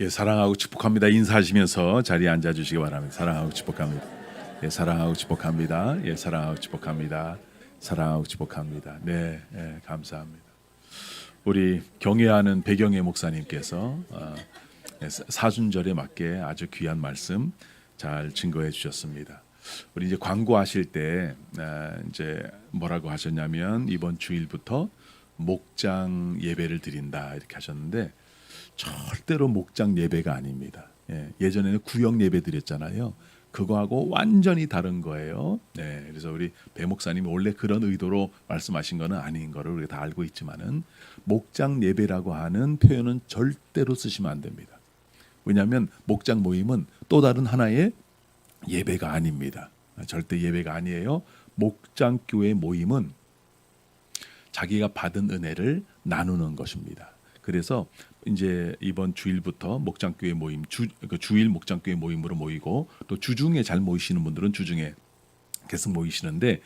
예, 사랑하고 축복합니다. 인사하시면서 자리에 앉아 주시기 바랍니다. 사랑하고 축복합니다. 예, 사랑하고 축복합니다. 예, 사랑하고 축복합니다. 사랑하고 축복합니다. 네, 예, 감사합니다. 우리 경애하는 배경애 목사님께서 사순절에 맞게 아주 귀한 말씀 잘 증거해 주셨습니다. 우리 이제 광고하실 때 이제 뭐라고 하셨냐면 이번 주일부터 목장 예배를 드린다 이렇게 하셨는데 절대로 목장 예배가 아닙니다. 예전에는 구역 예배 드렸잖아요. 그거하고 완전히 다른 거예요. 네, 그래서 우리 배 목사님이 원래 그런 의도로 말씀하신 거는 아닌 거를 우리가 다 알고 있지만은 목장 예배라고 하는 표현은 절대로 쓰시면 안 됩니다. 왜냐하면 목장 모임은 또 다른 하나의 예배가 아닙니다. 절대 예배가 아니에요. 목장 교회 모임은 자기가 받은 은혜를 나누는 것입니다. 그래서 이제 이번 주일부터 목장교회 모임 주일 목장교회 모임으로 모이고 또 주중에 잘 모이시는 분들은 주중에 계속 모이시는데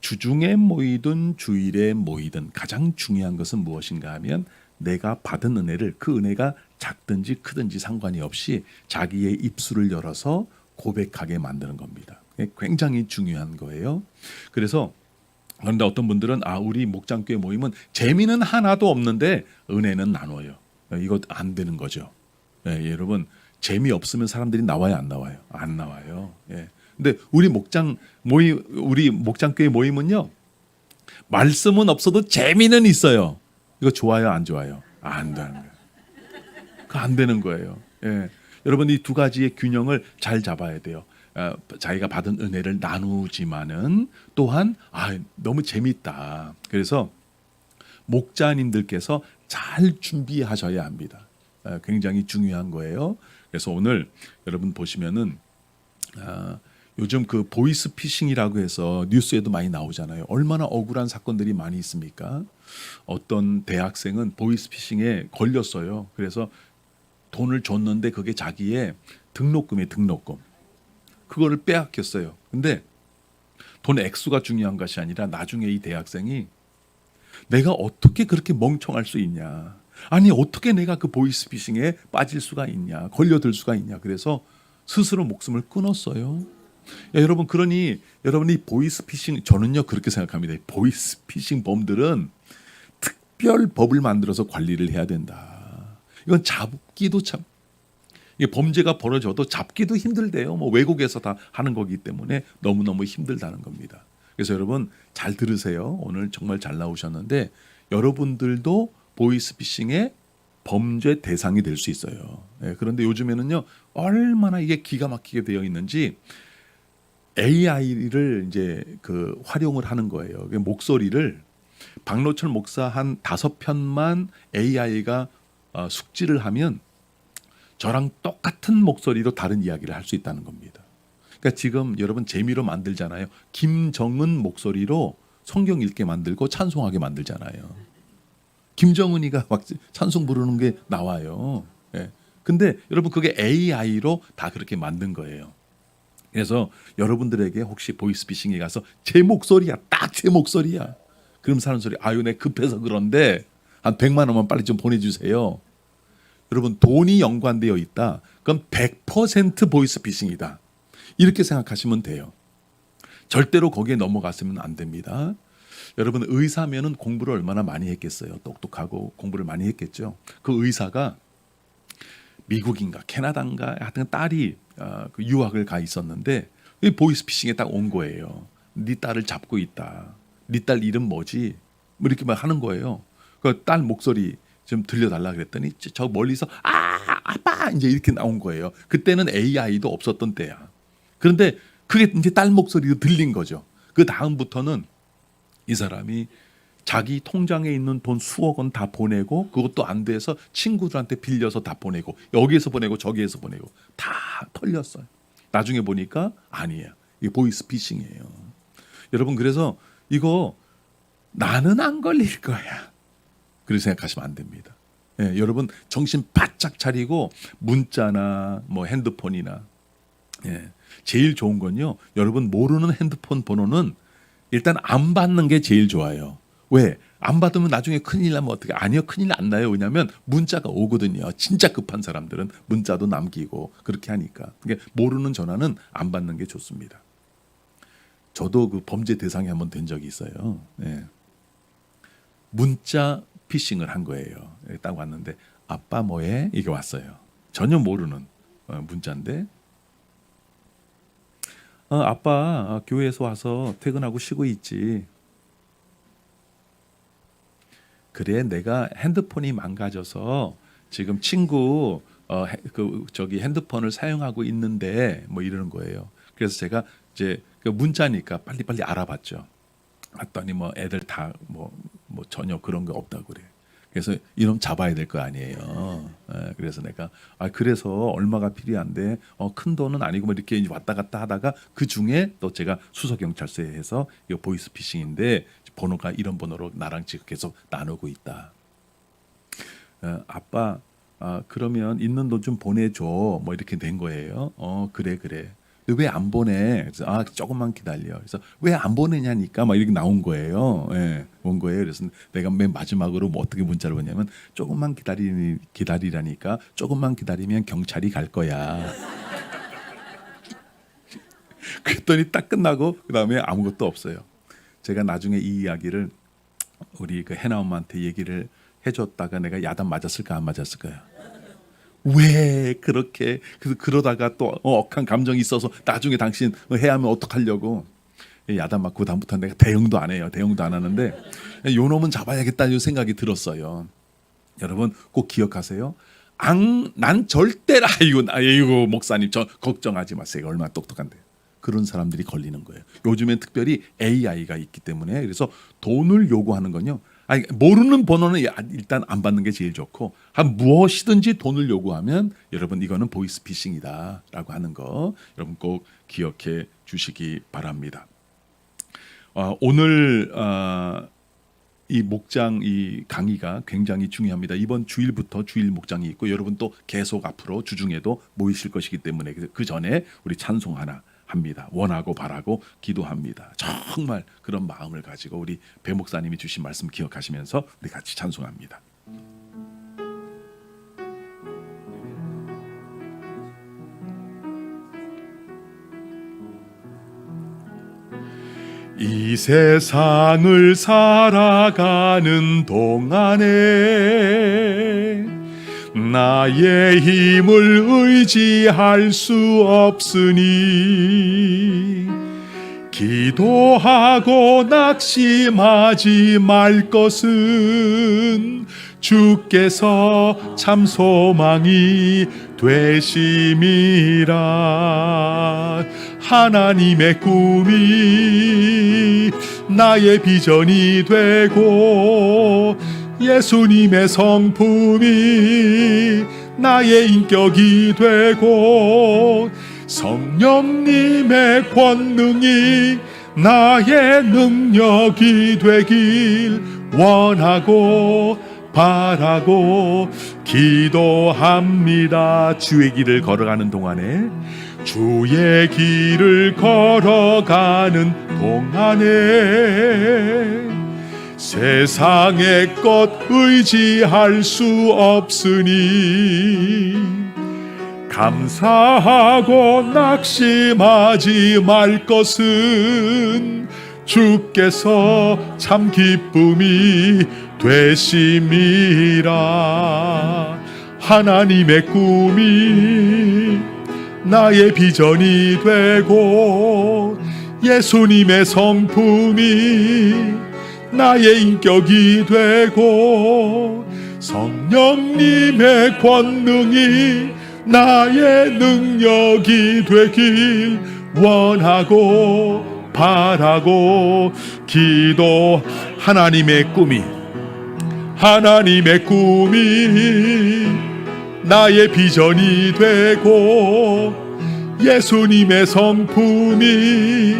주중에 모이든 주일에 모이든 가장 중요한 것은 무엇인가 하면 내가 받은 은혜를 그 은혜가 작든지 크든지 상관이 없이 자기의 입술을 열어서 고백하게 만드는 겁니다. 굉장히 중요한 거예요. 그래서 그런데 어떤 분들은 우리 목장교회 모임은 재미는 하나도 없는데 은혜는 나눠요. 이거 안 되는 거죠. 여러분 재미 없으면 사람들이 나와요, 안 나와요? 안 나와요. 근데 우리 목장교회 모임은요, 말씀은 없어도 재미는 있어요. 이거 좋아요, 안 좋아요? 안 되는 거예요. 그거 안 되는 거예요. 여러분 이 두 가지의 균형을 잘 잡아야 돼요. 자기가 받은 은혜를 나누지만은 또한 너무 재밌다. 그래서 목자님들께서 잘 준비하셔야 합니다. 굉장히 중요한 거예요. 그래서 오늘 여러분 보시면은 요즘 그 보이스피싱이라고 해서 뉴스에도 많이 나오잖아요. 얼마나 억울한 사건들이 많이 있습니까? 어떤 대학생은 보이스피싱에 걸렸어요. 그래서 돈을 줬는데 그게 자기의 등록금이에요. 등록금. 그거를 빼앗겼어요. 근데 돈 액수가 중요한 것이 아니라 나중에 이 대학생이 내가 어떻게 그렇게 멍청할 수 있냐. 아니 어떻게 내가 그 보이스피싱에 빠질 수가 있냐. 걸려들 수가 있냐. 그래서 스스로 목숨을 끊었어요. 여러분 그러니 여러분이 보이스피싱 저는요 그렇게 생각합니다. 보이스피싱 범들은 특별 법을 만들어서 관리를 해야 된다. 이건 잡기도 참 이게 범죄가 벌어져도 잡기도 힘들대요. 외국에서 다 하는 거기 때문에 너무너무 힘들다는 겁니다. 그래서 여러분 잘 들으세요. 오늘 정말 잘 나오셨는데 여러분들도 보이스피싱의 범죄 대상이 될 수 있어요. 그런데 요즘에는요 얼마나 이게 기가 막히게 되어 있는지 AI를 이제 활용을 하는 거예요. 목소리를 박노철 목사 한 5편만 AI가 숙지를 하면 저랑 똑같은 목소리로 다른 이야기를 할 수 있다는 겁니다. 그러니까 지금 여러분 재미로 만들잖아요. 김정은 목소리로 성경 읽게 만들고 찬송하게 만들잖아요. 김정은이가 막 찬송 부르는 게 나와요. 근데 여러분 그게 AI로 다 그렇게 만든 거예요. 그래서 여러분들에게 혹시 보이스피싱에 가서 제 목소리야, 딱 제 목소리야. 그럼 사는 소리, 내 급해서 그런데 한 100만 원만 빨리 좀 보내주세요. 여러분 돈이 연관되어 있다. 그럼 100% 보이스피싱이다. 이렇게 생각하시면 돼요. 절대로 거기에 넘어갔으면 안 됩니다. 여러분 의사면은 공부를 얼마나 많이 했겠어요. 똑똑하고 공부를 많이 했겠죠. 그 의사가 미국인가 캐나다인가 하여튼 딸이 그 유학을 가 있었는데 보이스피싱에 딱 온 거예요. 네 딸을 잡고 있다. 네 딸 이름 뭐지? 이렇게 막 하는 거예요. 그 딸 목소리 좀 들려달라 그랬더니 저 멀리서 아빠 이제 이렇게 나온 거예요. 그때는 AI도 없었던 때야. 그런데 그게 이제 딸 목소리도 들린 거죠. 그 다음부터는 이 사람이 자기 통장에 있는 돈 수억 원 다 보내고 그것도 안 돼서 친구들한테 빌려서 다 보내고 여기에서 보내고 저기에서 보내고 다 털렸어요. 나중에 보니까 아니에요. 이게 보이스피싱이에요. 여러분 그래서 이거 나는 안 걸릴 거야. 그렇게 생각하시면 안 됩니다. 여러분 정신 바짝 차리고 문자나 핸드폰이나 제일 좋은 건요. 여러분 모르는 핸드폰 번호는 일단 안 받는 게 제일 좋아요. 왜? 안 받으면 나중에 큰일 나면 어떻게? 아니요, 큰일 안 나요. 왜냐하면 문자가 오거든요. 진짜 급한 사람들은 문자도 남기고 그렇게 하니까. 그러니까 모르는 전화는 안 받는 게 좋습니다. 저도 그 범죄 대상이 한번 된 적이 있어요. 예. 문자 피싱을 한 거예요. 딱 왔는데 아빠 뭐해? 이게 왔어요. 전혀 모르는 문자인데 아빠 교회에서 와서 퇴근하고 쉬고 있지. 그래, 내가 핸드폰이 망가져서 지금 친구 핸드폰을 사용하고 있는데 뭐 이러는 거예요. 그래서 제가 이제 그 문자니까 빨리빨리 알아봤죠. 봤더니 뭐 애들 다 뭐 전혀 그런 거 없다고 그래. 그래서 이놈 잡아야 될 거 아니에요. 그래서 내가 그래서 얼마가 필요한데 큰 돈은 아니고 뭐 이렇게 왔다 갔다 하다가 그 중에 또 제가 수서경찰서에 해서 이거 보이스피싱인데 번호가 이런 번호로 나랑 지금 계속 나누고 있다. 아빠 그러면 있는 돈 좀 보내줘. 뭐 이렇게 된 거예요. 그래. 왜 안 보내? 그래서 조금만 기다려. 그래서 왜 안 보내냐니까 막 이렇게 나온 거예요. 예, 온 거예요. 그래서 내가 맨 마지막으로 뭐 어떻게 문자를 보냐면 조금만 기다리라니까 조금만 기다리면 경찰이 갈 거야. 그랬더니 딱 끝나고 그 다음에 아무것도 없어요. 제가 나중에 이 이야기를 우리 그 해나 엄마한테 얘기를 해줬다가 내가 야단 맞았을까 안 맞았을까요? 왜 그렇게 그러다가 또 억한 감정이 있어서 나중에 당신 해야 하면 어떡하려고 야단 맞고 다음부터 내가 대응도 안 해요. 대응도 안 하는데 요 놈은 잡아야겠다는 생각이 들었어요. 여러분 꼭 기억하세요. 난 절대 아이고 목사님 저 걱정하지 마세요. 얼마나 똑똑한데. 그런 사람들이 걸리는 거예요. 요즘엔 특별히 AI가 있기 때문에 그래서 돈을 요구하는 건요. 모르는 번호는 일단 안 받는 게 제일 좋고 무엇이든지 돈을 요구하면 여러분 이거는 보이스피싱이다라고 하는 거 여러분 꼭 기억해 주시기 바랍니다. 오늘 이 목장 이 강의가 굉장히 중요합니다. 이번 주일부터 주일 목장이 있고 여러분 또 계속 앞으로 주중에도 모이실 것이기 때문에 그 전에 우리 찬송 하나 합니다. 원하고 바라고 기도합니다. 정말 그런 마음을 가지고 우리 배 목사님이 주신 말씀 기억하시면서 우리 같이 찬송합니다. 이 세상을 살아가는 동안에 나의 힘을 의지할 수 없으니 기도하고 낙심하지 말 것은 주께서 참 소망이 되심이라. 하나님의 꿈이 나의 비전이 되고 예수님의 성품이 나의 인격이 되고 성령님의 권능이 나의 능력이 되길 원하고 바라고 기도합니다. 주의 길을 걸어가는 동안에 주의 길을 걸어가는 동안에 세상의 것 의지할 수 없으니 감사하고 낙심하지 말 것은 주께서 참 기쁨이 되심이라. 하나님의 꿈이 나의 비전이 되고 예수님의 성품이 나의 인격이 되고 성령님의 권능이 나의 능력이 되길 원하고 바라고 기도. 하나님의 꿈이 나의 비전이 되고 예수님의 성품이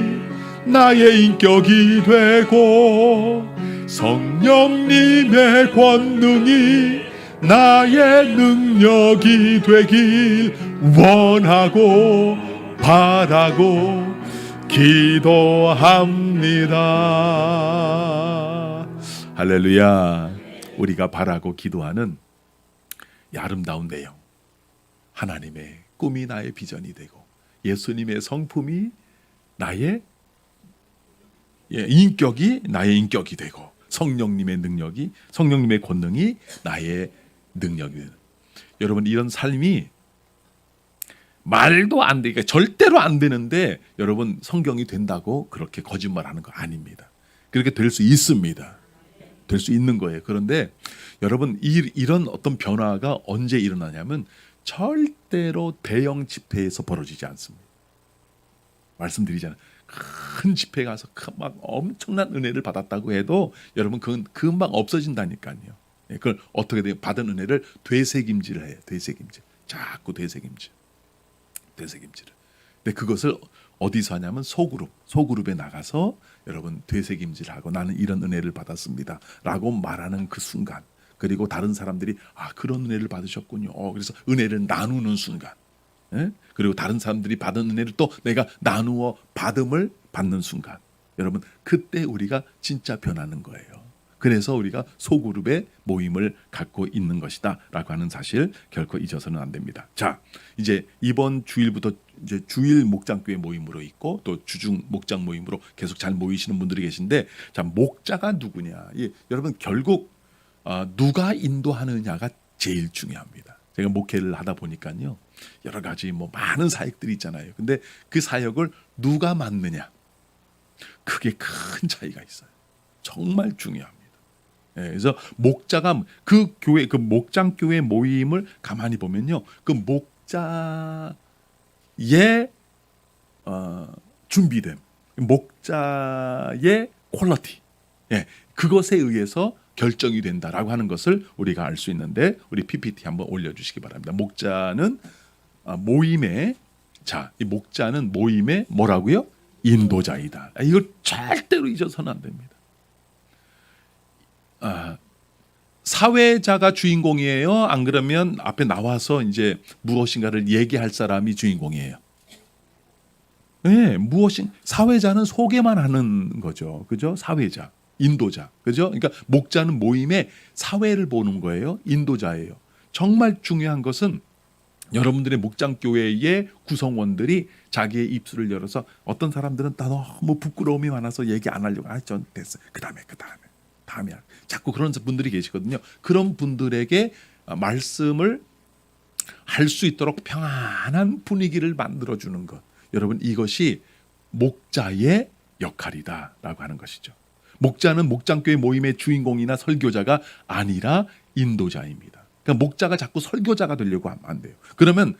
나의 인격이 되고 성령님의 권능이 나의 능력이 되길 원하고 바라고 기도합니다. 할렐루야. 우리가 바라고 기도하는 이 아름다운 내용, 하나님의 꿈이 나의 비전이 되고 예수님의 성품이 나의 인격이 나의 인격이 되고 성령님의 능력이, 성령님의 권능이 나의 능력이 되는, 여러분 이런 삶이 말도 안 되니까 절대로 안 되는데, 여러분 성경이 된다고 그렇게 거짓말하는 거 아닙니다. 그렇게 될 수 있습니다. 될 수 있는 거예요. 그런데 여러분 이런 어떤 변화가 언제 일어나냐면 절대로 대형 집회에서 벌어지지 않습니다. 말씀드리잖아요. 큰 집회 가서 막 엄청난 은혜를 받았다고 해도 여러분 그건 금방 없어진다니까요. 그걸 어떻게 돼요? 받은 은혜를 되새김질을 해요. 되새김질. 자꾸 되새김질을. 근데 그것을 어디서 하냐면 소그룹에 나가서 여러분 되새김질하고 나는 이런 은혜를 받았습니다 라고 말하는 그 순간, 그리고 다른 사람들이 그런 은혜를 받으셨군요. 그래서 은혜를 나누는 순간, 그리고 다른 사람들이 받은 은혜를 또 내가 나누어 받는 순간, 여러분 그때 우리가 진짜 변하는 거예요. 그래서 우리가 소그룹의 모임을 갖고 있는 것이다 라고 하는 사실 결코 잊어서는 안 됩니다. 자, 이제 이번 주일부터 이제 주일 목장교회 모임으로 있고 또 주중 목장 모임으로 계속 잘 모이시는 분들이 계신데, 자, 목자가 누구냐? 여러분 결국 누가 인도하느냐가 제일 중요합니다. 제가 목회를 하다 보니까요, 여러 가지 많은 사역들이 있잖아요. 근데 그 사역을 누가 맡느냐, 그게 큰 차이가 있어요. 정말 중요합니다. 그래서 목자가 그 교회, 그 목장 교회 모임을 가만히 보면요, 그 목자의 준비됨, 목자의 퀄리티, 그것에 의해서 결정이 된다라고 하는 것을 우리가 알 수 있는데, 우리 PPT 한번 올려주시기 바랍니다. 목자는 모임의, 자, 이 목자는 모임의 뭐라고요? 인도자이다. 이걸 절대로 잊어서는 안 됩니다. 사회자가 주인공이에요? 안 그러면 앞에 나와서 이제 무엇인가를 얘기할 사람이 주인공이에요? 네, 사회자는 소개만 하는 거죠. 그죠? 사회자, 인도자. 그죠? 그러니까 목자는 모임의 사회를 보는 거예요. 인도자예요. 정말 중요한 것은 여러분들의 목장교회의 구성원들이 자기의 입술을 열어서, 어떤 사람들은 다 너무 부끄러움이 많아서 얘기 안 하려고, 전 됐어요. 그 다음이야. 자꾸 그런 분들이 계시거든요. 그런 분들에게 말씀을 할 수 있도록 평안한 분위기를 만들어주는 것, 여러분 이것이 목자의 역할이다라고 하는 것이죠. 목자는 목장교회 모임의 주인공이나 설교자가 아니라 인도자입니다. 그러니까 목자가 자꾸 설교자가 되려고 하면 안 돼요. 그러면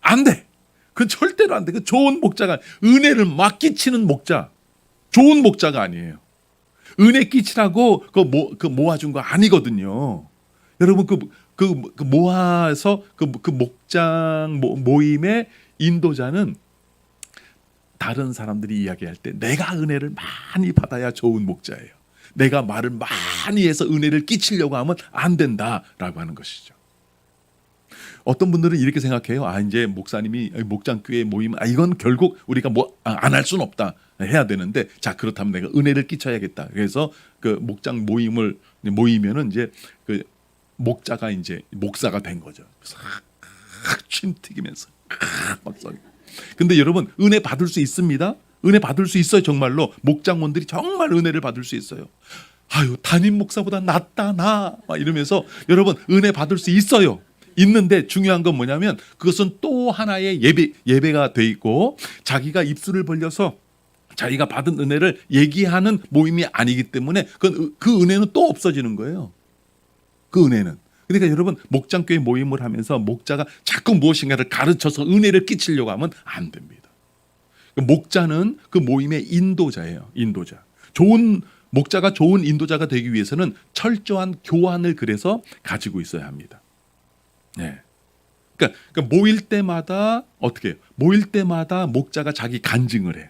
안 돼. 그건 절대로 안 돼. 그 좋은 목자가, 은혜를 막 끼치는 목자, 좋은 목자가 아니에요. 은혜 끼치라고 그 모아준 거 아니거든요. 여러분 그 모아서 그 목장 모임의 인도자는 다른 사람들이 이야기할 때 내가 은혜를 많이 받아야 좋은 목자예요. 내가 말을 많이 해서 은혜를 끼치려고 하면 안 된다라고 하는 것이죠. 어떤 분들은 이렇게 생각해요. 이제 목사님이 목장교회 모임, 이건 결국 우리가 안 할 수는 없다, 해야 되는데, 자, 그렇다면 내가 은혜를 끼쳐야겠다. 그래서 그 목장 모이면은 이제 그 목자가 이제 목사가 된 거죠. 침 튀기면서 막 써. 근데 여러분 은혜 받을 수 있습니다. 은혜 받을 수 있어요. 정말로 목장원들이 정말 은혜를 받을 수 있어요. 담임 목사보다 낫다 나 막 이러면서 여러분 은혜 받을 수 있어요. 있는데 중요한 건 뭐냐면, 그것은 또 하나의 예배가 돼 있고, 자기가 입술을 벌려서 자기가 받은 은혜를 얘기하는 모임이 아니기 때문에 그 은혜는 또 없어지는 거예요. 그 은혜는. 그러니까 여러분 목장교회 모임을 하면서 목자가 자꾸 무엇인가를 가르쳐서 은혜를 끼치려고 하면 안 됩니다. 목자는 그 모임의 인도자예요. 인도자. 목자가 좋은 인도자가 되기 위해서는 철저한 교환을 그래서 가지고 있어야 합니다. 네. 그러니까 모일 때마다 어떻게 해요? 모일 때마다 목자가 자기 간증을 해.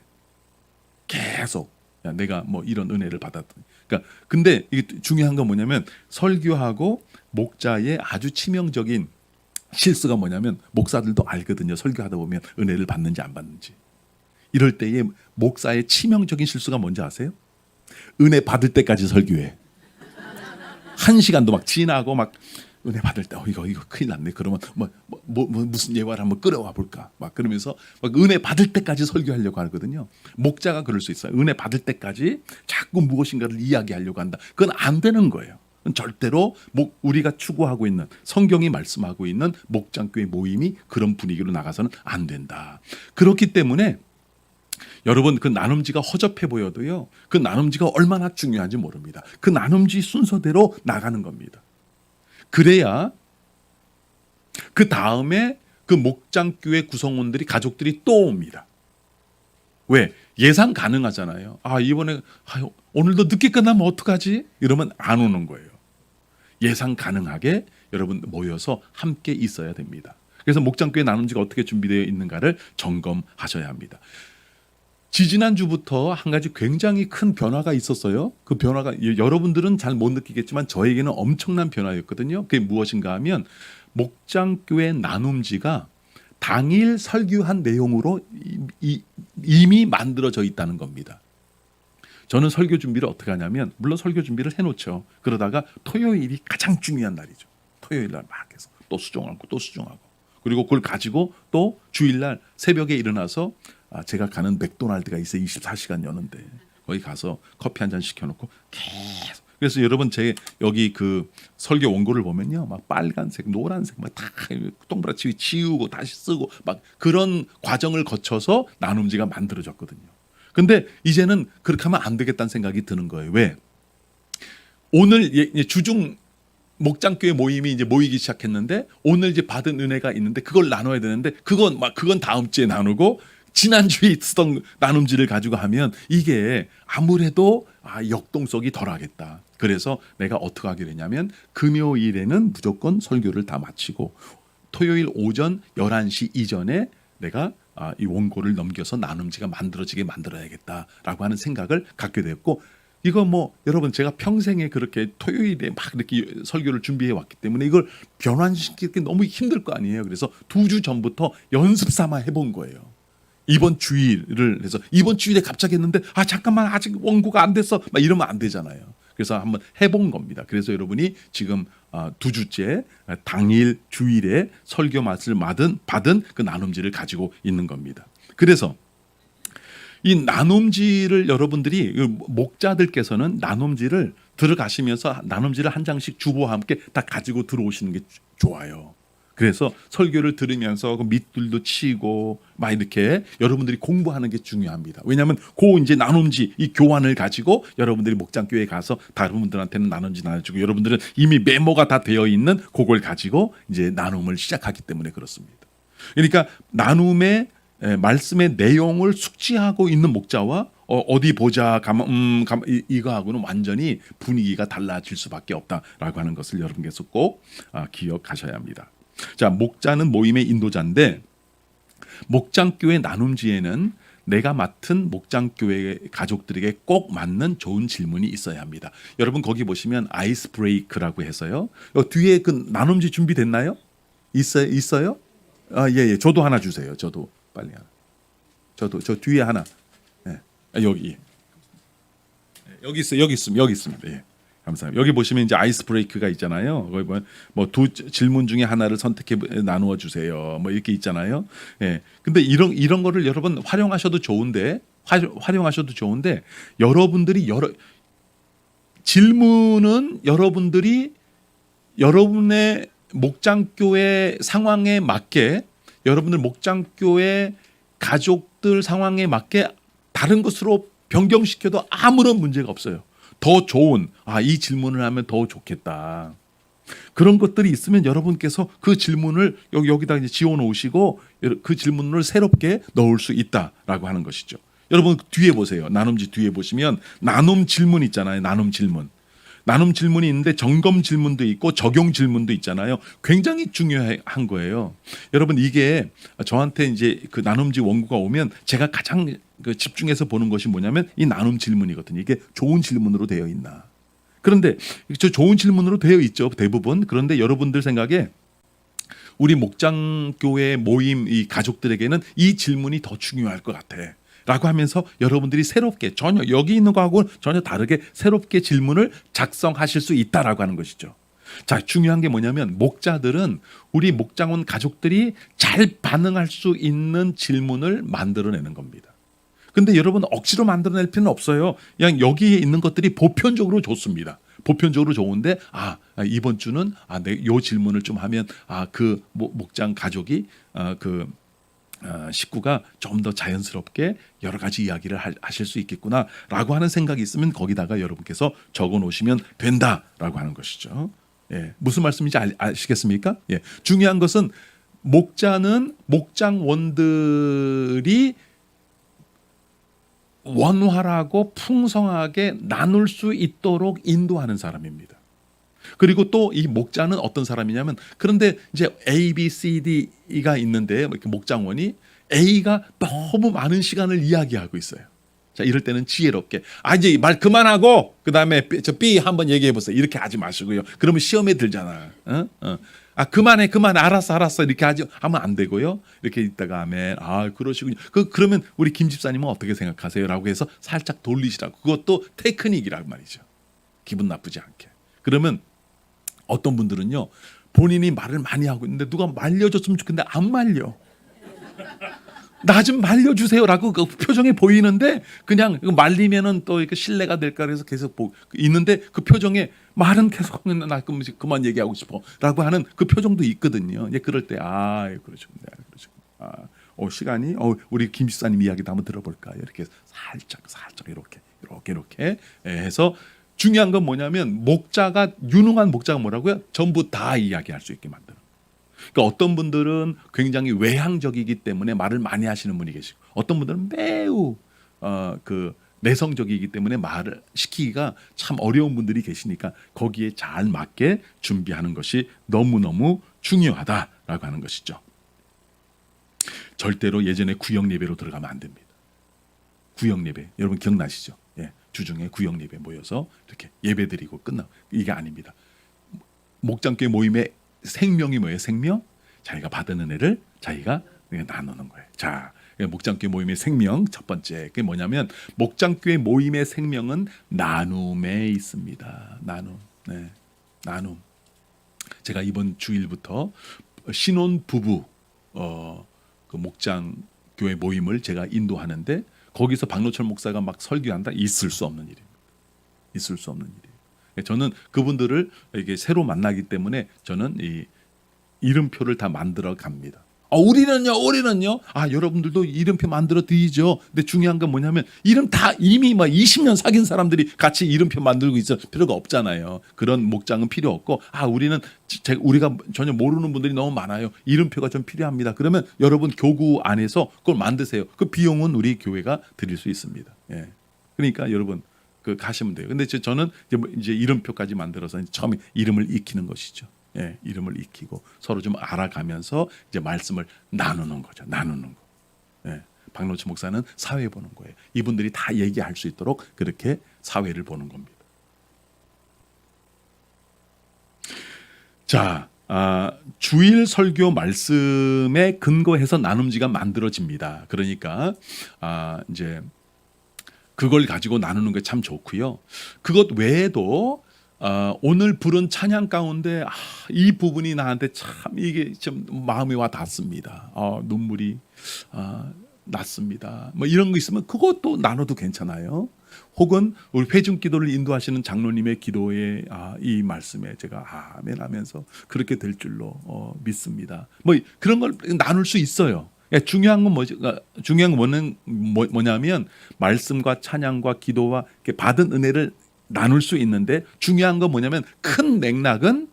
계속. 내가 이런 은혜를 받았더니. 그러니까 근데 이게 중요한 건 뭐냐면, 설교하고 목자의 아주 치명적인 실수가 뭐냐면, 목사들도 알거든요. 설교하다 보면 은혜를 받는지 안 받는지. 이럴 때에 목사의 치명적인 실수가 뭔지 아세요? 은혜 받을 때까지 설교해. 1시간도 막 지나고 막 은혜 받을 때 이거 큰일 났네. 그러면 무슨 예화를 한번 끌어와 볼까? 막 그러면서 막 은혜 받을 때까지 설교하려고 하거든요. 목자가 그럴 수 있어요. 은혜 받을 때까지 자꾸 무엇인가를 이야기하려고 한다. 그건 안 되는 거예요. 절대로 우리가 추구하고 있는 성경이 말씀하고 있는 목장교회 모임이 그런 분위기로 나가서는 안 된다. 그렇기 때문에 여러분 그 나눔지가 허접해 보여도요. 그 나눔지가 얼마나 중요한지 모릅니다. 그 나눔지 순서대로 나가는 겁니다. 그래야 그 다음에 그 목장교회 구성원들이 가족들이 또 옵니다. 왜? 예상 가능하잖아요. 이번에 오늘도 늦게 끝나면 어떡하지? 이러면 안 오는 거예요. 예상 가능하게 여러분 모여서 함께 있어야 됩니다. 그래서 목장교회 나눔지가 어떻게 준비되어 있는가를 점검하셔야 합니다. 지지난주부터 한 가지 굉장히 큰 변화가 있었어요. 그 변화가 여러분들은 잘 못 느끼겠지만 저에게는 엄청난 변화였거든요. 그게 무엇인가 하면 목장교회 나눔지가 당일 설교한 내용으로 이미 만들어져 있다는 겁니다. 저는 설교 준비를 어떻게 하냐면 물론 설교 준비를 해놓죠. 그러다가 토요일이 가장 중요한 날이죠. 토요일날 막 해서 또 수정하고 또 수정하고 그리고 그걸 가지고 또 주일날 새벽에 일어나서 제가 가는 맥도날드가 있어요. 24시간 여는데 거기 가서 커피 한 잔 시켜놓고 계속. 그래서 여러분 제 여기 그 설교 원고를 보면요, 막 빨간색, 노란색 막 다 동그랗게 지우고 다시 쓰고 막 그런 과정을 거쳐서 나눔지가 만들어졌거든요. 근데 이제는 그렇게 하면 안 되겠다는 생각이 드는 거예요. 왜? 오늘 주중 목장교회 모임이 이제 모이기 시작했는데 오늘 이제 받은 은혜가 있는데 그걸 나눠야 되는데 그건 다음 주에 나누고 지난주에 있었던 나눔지를 가지고 하면 이게 아무래도 역동성이 덜하겠다. 그래서 내가 어떻게 하기로 했냐면 금요일에는 무조건 설교를 다 마치고 토요일 오전 11시 이전에 내가 이 원고를 넘겨서 나눔지가 만들어지게 만들어야겠다라고 하는 생각을 갖게 됐고, 이거 여러분 제가 평생에 그렇게 토요일에 막 이렇게 설교를 준비해 왔기 때문에 이걸 변환시키기 너무 힘들 거 아니에요. 그래서 2주 전부터 연습 삼아 해본 거예요. 이번 주일을 해서 이번 주일에 갑자기 했는데 잠깐만 아직 원고가 안 됐어 막 이러면 안 되잖아요. 그래서 한번 해본 겁니다. 그래서 여러분이 지금 2주째 당일 주일에 설교 맛을 받은 그 나눔지를 가지고 있는 겁니다. 그래서 이 나눔지를 여러분들이 목자들께서는 나눔지를 들어가시면서 나눔지를 한 장씩 주보와 함께 다 가지고 들어오시는 게 좋아요. 그래서 설교를 들으면서 그 밑줄도 치고 막 이렇게 여러분들이 공부하는 게 중요합니다. 왜냐하면 이제 나눔지 이 교환을 가지고 여러분들이 목장교회에 가서 다른 분들한테는 나눔지 나눠주고 여러분들은 이미 메모가 다 되어 있는 그걸 가지고 이제 나눔을 시작하기 때문에 그렇습니다. 그러니까 나눔의 말씀의 내용을 숙지하고 있는 목자와 어디 보자 이거하고는 완전히 분위기가 달라질 수밖에 없다라고 하는 것을 여러분께서 꼭 기억하셔야 합니다. 자, 목자는 모임의 인도자인데 목장교회 나눔지에는 내가 맡은 목장교회 가족들에게 꼭 맞는 좋은 질문이 있어야 합니다. 여러분 거기 보시면 아이스 브레이크라고 해서요. 뒤에 그 나눔지 준비됐나요? 있어요? 예. 저도 하나 주세요. 저도 빨리 하나. 저 뒤에 하나. 예. 여기 있습니다. 예. 감사합니다. 여기 보시면 이제 아이스 브레이크가 있잖아요. 거기 보면 두 질문 중에 하나를 선택해 나누어 주세요. 이렇게 있잖아요. 예. 근데 이런 거를 여러분 활용하셔도 좋은데 여러분들이 질문은 여러분들이 여러분의 목장교회 상황에 맞게 여러분들 목장교회 가족들 상황에 맞게 다른 것으로 변경시켜도 아무런 문제가 없어요. 더 좋은 이 질문을 하면 더 좋겠다. 그런 것들이 있으면 여러분께서 그 질문을 여기다 이제 지워 놓으시고 그 질문을 새롭게 넣을 수 있다라고 하는 것이죠. 여러분 뒤에 보세요. 나눔지 뒤에 보시면 나눔 질문 있잖아요. 나눔 질문이 있는데 점검 질문도 있고 적용 질문도 있잖아요. 굉장히 중요한 거예요. 여러분 이게 저한테 이제 그 나눔지 원고가 오면 제가 가장 집중해서 보는 것이 뭐냐면 이 나눔 질문이거든요. 이게 좋은 질문으로 되어 있나. 그런데 저 좋은 질문으로 되어 있죠. 대부분. 그런데 여러분들 생각에 우리 목장교회 모임 이 가족들에게는 이 질문이 더 중요할 것 같아. 라고 하면서 여러분들이 새롭게 전혀 여기 있는 거하고 전혀 다르게 새롭게 질문을 작성하실 수 있다라고 하는 것이죠. 자, 중요한 게 뭐냐면 목자들은 우리 목장원 가족들이 잘 반응할 수 있는 질문을 만들어내는 겁니다. 근데 여러분 억지로 만들어낼 필요는 없어요. 그냥 여기에 있는 것들이 보편적으로 좋습니다. 보편적으로 좋은데 이번 주는 요 질문을 좀 하면 그 목장 가족이 식구가 좀 더 자연스럽게 여러 가지 이야기를 하실 수 있겠구나라고 하는 생각이 있으면 거기다가 여러분께서 적어 놓으시면 된다라고 하는 것이죠. 예, 무슨 말씀인지 아시겠습니까? 예, 중요한 것은 목자는 목장원들이 원활하고 풍성하게 나눌 수 있도록 인도하는 사람입니다. 그리고 또 이 목자는 어떤 사람이냐면 그런데 이제 A, B, C, D가 있는데 이렇게 목장원이 A가 너무 많은 시간을 이야기하고 있어요. 자, 이럴 때는 지혜롭게 이제 말 그만하고 그다음에 저 B 한번 얘기해 보세요. 이렇게 하지 마시고요. 그러면 시험에 들잖아. 그만해 알았어 이렇게 하면 안 되고요. 이렇게 있다가 아멘 그러시군요. 그러면 우리 김 집사님은 어떻게 생각하세요라고 해서 살짝 돌리시라고. 그것도 테크닉이란 말이죠. 기분 나쁘지 않게. 그러면 어떤 분들은요 본인이 말을 많이 하고 있는데 누가 말려줬으면 좋겠는데 안 말려. 나 좀 말려주세요라고 그 표정이 보이는데 그냥 말리면은 또 이렇게 신뢰가 될까 그래서 계속 있는데 그 표정에 말은 계속 나 그만 얘기하고 싶어라고 하는 그 표정도 있거든요. 이제 그럴 때 그러시군요. 시간이 우리 김 집사님 이야기도 한번 들어볼까요? 이렇게 살짝 이렇게 해서 중요한 건 뭐냐면 유능한 목자가 뭐라고요? 전부 다 이야기할 수 있게 만드는. 그러니까 어떤 분들은 굉장히 외향적이기 때문에 말을 많이 하시는 분이 계시고 어떤 분들은 매우 내성적이기 때문에 말을 시키기가 참 어려운 분들이 계시니까 거기에 잘 맞게 준비하는 것이 너무너무 중요하다라고 하는 것이죠. 절대로 예전에 구역 예배로 들어가면 안 됩니다. 구역 예배 여러분 기억나시죠? 예, 주중에 구역 예배 모여서 이렇게 예배드리고 끝나고 이게 아닙니다. 목장교회 모임의 생명이 뭐예요? 생명? 자기가 받은 은혜를 자기가 나누는 거예요. 자, 목장교회 모임의 생명 첫 번째 그게 뭐냐면 목장교회 모임의 생명은 나눔에 있습니다. 나눔. 제가 이번 주일부터 신혼 부부 그 목장교회 모임을 제가 인도하는데 거기서 박노철 목사가 막 설교한다? 있을 수 없는 일입니다. 있을 수 없는 일이에요. 저는 그분들을 이게 새로 만나기 때문에 저는 이 이름표를 다 만들어 갑니다. 우리는요. 여러분들도 이름표 만들어 드리죠. 근데 중요한 건 뭐냐면 이름 다 이미 20년 사귄 사람들이 같이 이름표 만들고 있을 필요가 없잖아요. 그런 목장은 필요 없고 우리는 우리가 전혀 모르는 분들이 너무 많아요. 이름표가 좀 필요합니다. 그러면 여러분 교구 안에서 그걸 만드세요. 그 비용은 우리 교회가 드릴 수 있습니다. 예. 그러니까 여러분 가시면 돼요. 근데 저는 이제 이름표까지 만들어서 처음에 이름을 익히는 것이죠. 예, 이름을 익히고 서로 좀 알아가면서 이제 말씀을 나누는 거죠. 나누는 거. 예, 박노철 목사는 사회 보는 거예요. 이분들이 다 얘기할 수 있도록 그렇게 사회를 보는 겁니다. 자, 주일 설교 말씀에 근거해서 나눔지가 만들어집니다. 그러니까 이제 그걸 가지고 나누는 게 참 좋고요. 그것 외에도 오늘 부른 찬양 가운데 이 부분이 나한테 참 이게 좀 마음에 와 닿습니다. 눈물이 났습니다. 이런 거 있으면 그것도 나눠도 괜찮아요. 혹은 우리 회중 기도를 인도하시는 장로님의 기도에 이 말씀에 제가 아멘하면서 그렇게 될 줄로 믿습니다. 그런 걸 나눌 수 있어요. 중요한 건 중요한 건 뭐냐면 말씀과 찬양과 기도와 받은 은혜를 나눌 수 있는데 중요한 건 뭐냐면 큰 맥락은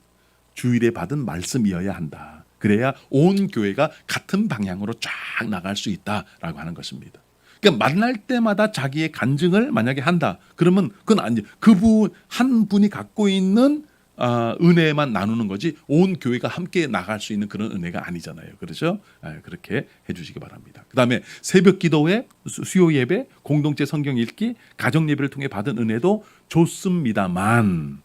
주일에 받은 말씀이어야 한다. 그래야 온 교회가 같은 방향으로 쫙 나갈 수 있다라고 하는 것입니다. 그러니까 만날 때마다 자기의 간증을 만약에 한다. 그러면 그건 아니죠. 한 분이 갖고 있는 은혜만 나누는 거지 온 교회가 함께 나갈 수 있는 그런 은혜가 아니잖아요. 그렇죠? 그렇게 해주시기 바랍니다. 그 다음에 새벽 기도회, 수요 예배, 공동체 성경 읽기, 가정 예배를 통해 받은 은혜도 좋습니다만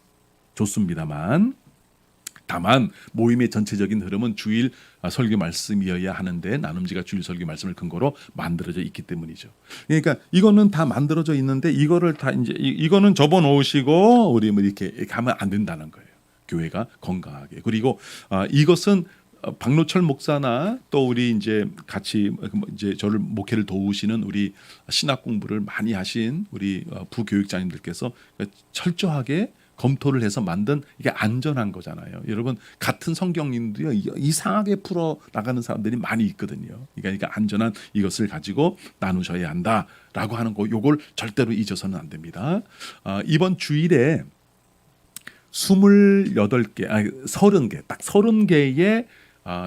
다만 모임의 전체적인 흐름은 주일 설교 말씀이어야 하는데 나눔지가 주일 설교 말씀을 근거로 만들어져 있기 때문이죠. 그러니까 이거는 다 만들어져 있는데 이거를 다 이제 이거는 접어 놓으시고 우리 뭐 이렇게 하면 안 된다는 거예요. 교회가 건강하게. 그리고 이것은 박노철 목사나 또 우리 이제 같이 이제 저를 목회를 도우시는 우리 신학 공부를 많이 하신 우리 부교육자님들께서 철저하게 검토를 해서 만든 이게 안전한 거잖아요. 여러분 같은 성경인도요 이상하게 풀어 나가는 사람들이 많이 있거든요. 그러니까 안전한 이것을 가지고 나누셔야 한다라고 하는 거 요걸 절대로 잊어서는 안 됩니다. 이번 주일에 28개, 30개, 딱 30개의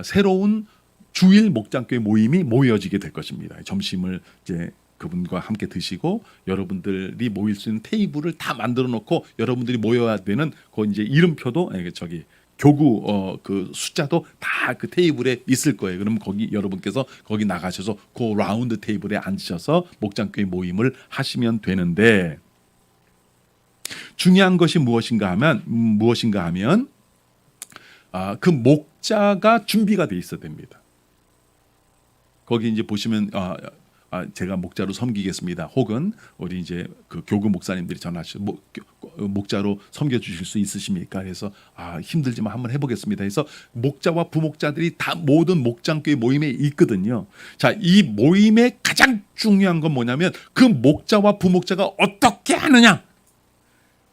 새로운 주일 목장교회 모임이 모여지게 될 것입니다. 점심을 이제 그분과 함께 드시고 여러분들이 모일 수 있는 테이블을 다 만들어 놓고 여러분들이 모여야 되는 그 이제 이름표도 저기 교구 그 숫자도 다 그 테이블에 있을 거예요. 그러면 거기 여러분께서 거기 나가셔서 그 라운드 테이블에 앉으셔서 목장교회 모임을 하시면 되는데 중요한 것이 무엇인가 하면 그 목자가 준비가 돼 있어야 됩니다. 거기 이제 보시면 제가 목자로 섬기겠습니다. 혹은 우리 이제 그 교구 목사님들이 전화하셔 목자로 섬겨 주실 수 있으십니까? 그래서 힘들지만 한번 해보겠습니다. 해서 목자와 부목자들이 다 모든 목장교회 모임에 있거든요. 자, 이 모임의 가장 중요한 건 뭐냐면 그 목자와 부목자가 어떻게 하느냐.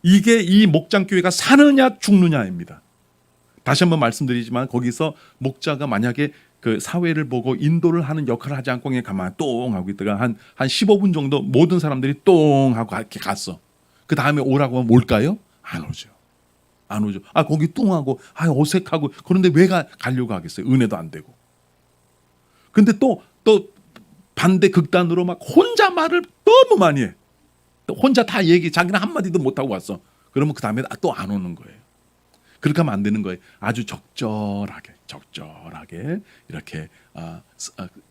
이게 이 목장교회가 사느냐 죽느냐입니다. 다시 한번 말씀드리지만 거기서 목자가 만약에 그 사회를 보고 인도를 하는 역할을 하지 않고 그냥 가만 똥 하고 있다가 한 15분 정도 모든 사람들이 똥 하고 이렇게 갔어. 그 다음에 오라고 하면 올까요? 안 오죠. 안 오죠. 거기 똥하고 어색하고 그런데 왜 가려고 하겠어요? 은혜도 안 되고. 근데 또 반대 극단으로 막 혼자 말을 너무 많이 해. 혼자 다 자기는 한마디도 못하고 왔어. 그러면 그 다음에 또 안 오는 거예요. 그렇게 하면 안 되는 거예요. 아주 적절하게 이렇게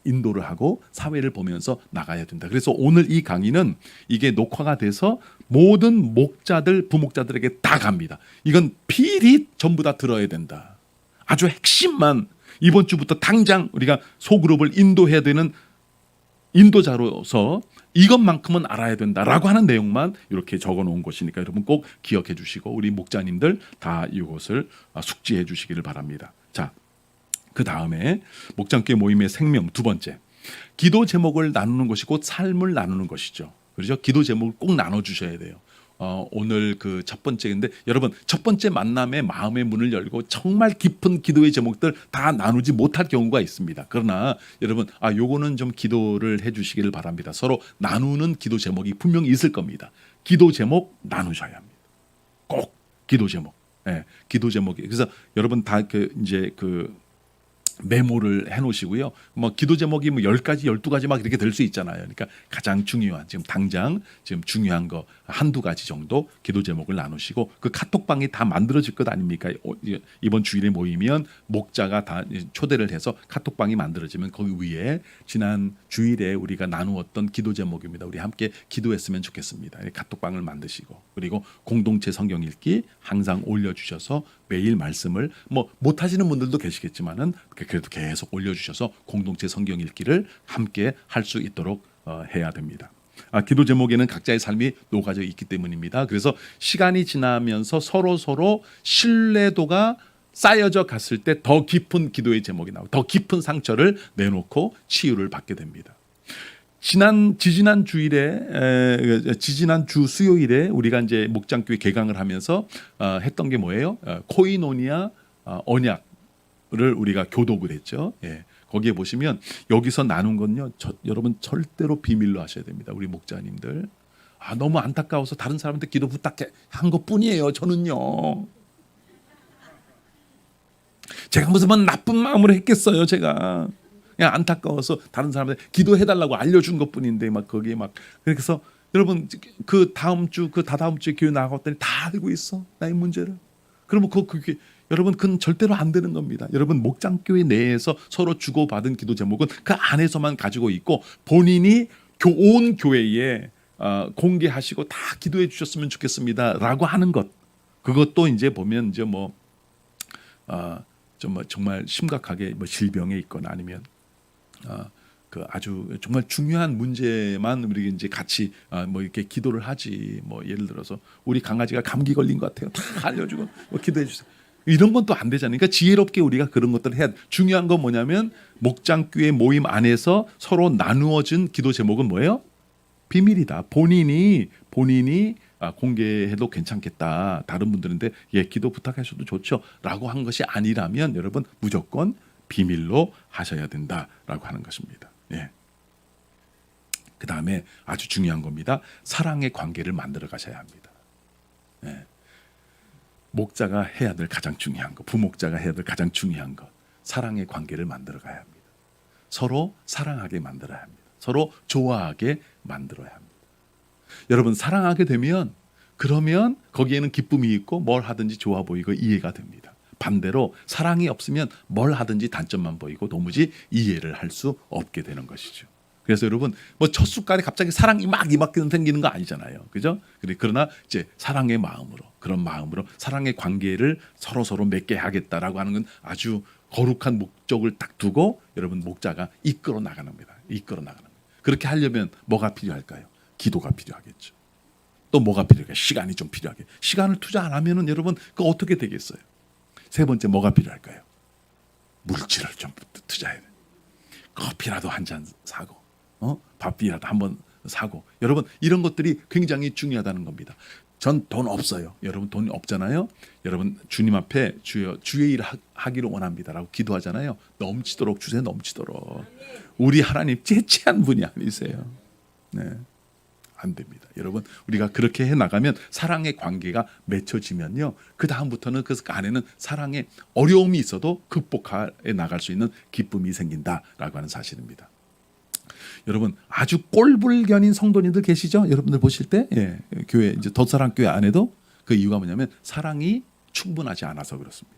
인도를 하고 사회를 보면서 나가야 된다. 그래서 오늘 이 강의는 이게 녹화가 돼서 모든 목자들, 부목자들에게 다 갑니다. 이건 필히 전부 다 들어야 된다. 아주 핵심만 이번 주부터 당장 우리가 소그룹을 인도해야 되는 인도자로서 이것만큼은 알아야 된다라고 하는 내용만 이렇게 적어놓은 것이니까 여러분 꼭 기억해 주시고 우리 목자님들 다 이것을 숙지해 주시기를 바랍니다. 자, 그 다음에 목장교회 모임의 생명 두 번째, 기도 제목을 나누는 것이 곧 삶을 나누는 것이죠. 그렇죠? 기도 제목을 꼭 나눠 주셔야 돼요. 오늘 그 첫 번째인데 여러분 첫 번째 만남에 마음의 문을 열고 정말 깊은 기도의 제목들 다 나누지 못할 경우가 있습니다. 그러나 여러분 요거는 좀 기도를 해주시기를 바랍니다. 서로 나누는 기도 제목이 분명히 있을 겁니다. 기도 제목 나누셔야 합니다. 꼭 기도 제목. 기도 제목이 그래서 여러분 다 이제 메모를 해놓으시고요. 기도 제목이 10가지, 12가지 막 이렇게 될 수 있잖아요. 그러니까 가장 중요한 지금 당장 중요한 거 한두 가지 정도 기도 제목을 나누시고 그 카톡방이 다 만들어질 것 아닙니까? 이번 주일에 모이면 목자가 다 초대를 해서 카톡방이 만들어지면 거기 위에 지난 주일에 우리가 나누었던 기도 제목입니다. 우리 함께 기도했으면 좋겠습니다. 카톡방을 만드시고 그리고 공동체 성경 읽기 항상 올려주셔서 매일 말씀을 못 하시는 분들도 계시겠지만은 그래도 계속 올려주셔서 공동체 성경 읽기를 함께 할 수 있도록 해야 됩니다. 기도 제목에는 각자의 삶이 녹아져 있기 때문입니다. 그래서 시간이 지나면서 서로 신뢰도가 쌓여져 갔을 때 더 깊은 기도의 제목이 나오고 더 깊은 상처를 내놓고 치유를 받게 됩니다. 지지난 주 수요일에 우리가 이제 목장교회 개강을 하면서 했던 게 뭐예요? 코이노니아 언약을 우리가 교독을 했죠. 거기에 보시면 여기서 나눈 건요. 여러분 절대로 비밀로 하셔야 됩니다. 우리 목자님들. 너무 안타까워서 다른 사람한테 기도 부탁해 한 것뿐이에요. 저는요. 제가 무슨 나쁜 마음으로 했겠어요. 제가. 그냥 안타까워서 다른 사람한테 기도해달라고 알려준 것뿐인데 거기에 그래서 여러분 그 다음 주 다다음 주에 교회 나갔더니 다 알고 있어 나의 문제를. 그러면 그게 여러분 그건 절대로 안 되는 겁니다. 여러분 목장교회 내에서 서로 주고받은 기도 제목은 그 안에서만 가지고 있고 본인이 온 교회에 공개하시고 다 기도해 주셨으면 좋겠습니다라고 하는 것. 그것도 이제 보면 이제 정말 심각하게 뭐 질병에 있거나 아니면 그 아주 정말 중요한 문제만 우리 이제 같이 뭐 이렇게 기도를 하지. 뭐 예를 들어서 우리 강아지가 감기 걸린 것 같아요. 다 알려주고 뭐 기도해 주세요. 이런 건 또 안 되잖아요. 그러니까 지혜롭게 우리가 그런 것들을 해야 돼. 중요한 건 뭐냐면 목장교회 모임 안에서 서로 나누어진 기도 제목은 뭐예요? 비밀이다. 본인이 공개해도 괜찮겠다. 다른 분들인데 기도 부탁하셔도 좋죠.라고 한 것이 아니라면 여러분 무조건 비밀로 하셔야 된다라고 하는 것입니다. 예. 그 다음에 아주 중요한 겁니다. 사랑의 관계를 만들어 가셔야 합니다. 예. 목자가 해야 될 가장 중요한 것, 부목자가 해야 될 가장 중요한 것, 사랑의 관계를 만들어 가야 합니다. 서로 사랑하게 만들어야 합니다. 서로 좋아하게 만들어야 합니다. 여러분 사랑하게 되면 그러면 거기에는 기쁨이 있고 뭘 하든지 좋아 보이고 이해가 됩니다. 반대로 사랑이 없으면 뭘 하든지 단점만 보이고 도무지 이해를 할 수 없게 되는 것이죠. 그래서 여러분 뭐 첫 숟갈에 갑자기 사랑이 막 이만큼 생기는 거 아니잖아요. 그죠? 그러나 이제 사랑의 마음으로 그런 마음으로 사랑의 관계를 서로 맺게 하겠다라고 하는 건 아주 거룩한 목적을 딱 두고 여러분 목자가 이끌어 나가는 겁니다. 이끌어 나가는 겁니다. 그렇게 하려면 뭐가 필요할까요? 기도가 필요하겠죠. 또 뭐가 필요할까요? 시간이 좀 필요하게. 시간을 투자 안 하면은 여러분 그거 어떻게 되겠어요? 세 번째 뭐가 필요할까요? 물질을 좀 투자해야 돼. 커피라도 한 잔 사고, 밥이라도 한번 사고. 여러분 이런 것들이 굉장히 중요하다는 겁니다. 전 돈 없어요. 여러분 돈 없잖아요. 여러분 주님 앞에 주여 주의 일 하기를 원합니다라고 기도하잖아요. 넘치도록 주세요. 넘치도록. 우리 하나님 째째한 분이 아니세요. 네. 안 됩니다. 여러분 우리가 그렇게 해 나가면 사랑의 관계가 맺혀지면요. 그 다음부터는 그 안에는 사랑의 어려움이 있어도 극복해 나갈 수 있는 기쁨이 생긴다라고 하는 사실입니다. 여러분 아주 꼴불견인 성도님들 계시죠? 여러분들 보실 때 교회 이제 덧사랑교회 안에도 그 이유가 뭐냐면 사랑이 충분하지 않아서 그렇습니다.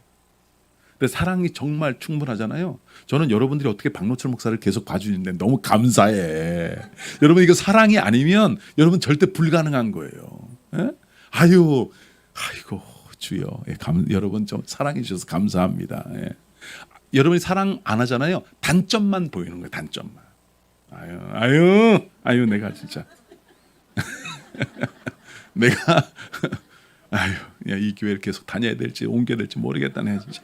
근데 사랑이 정말 충분하잖아요. 저는 여러분들이 어떻게 박노철 목사를 계속 봐주는데 너무 감사해. 여러분 이거 사랑이 아니면 여러분 절대 불가능한 거예요. 예? 아이고 주여. 여러분 좀 사랑해 주셔서 감사합니다. 예. 여러분이 사랑 안 하잖아요. 단점만 보이는 거예요. 단점만. 아유 내가 진짜 내가 이 교회를 계속 다녀야 될지 옮겨야 될지 모르겠다네 진짜.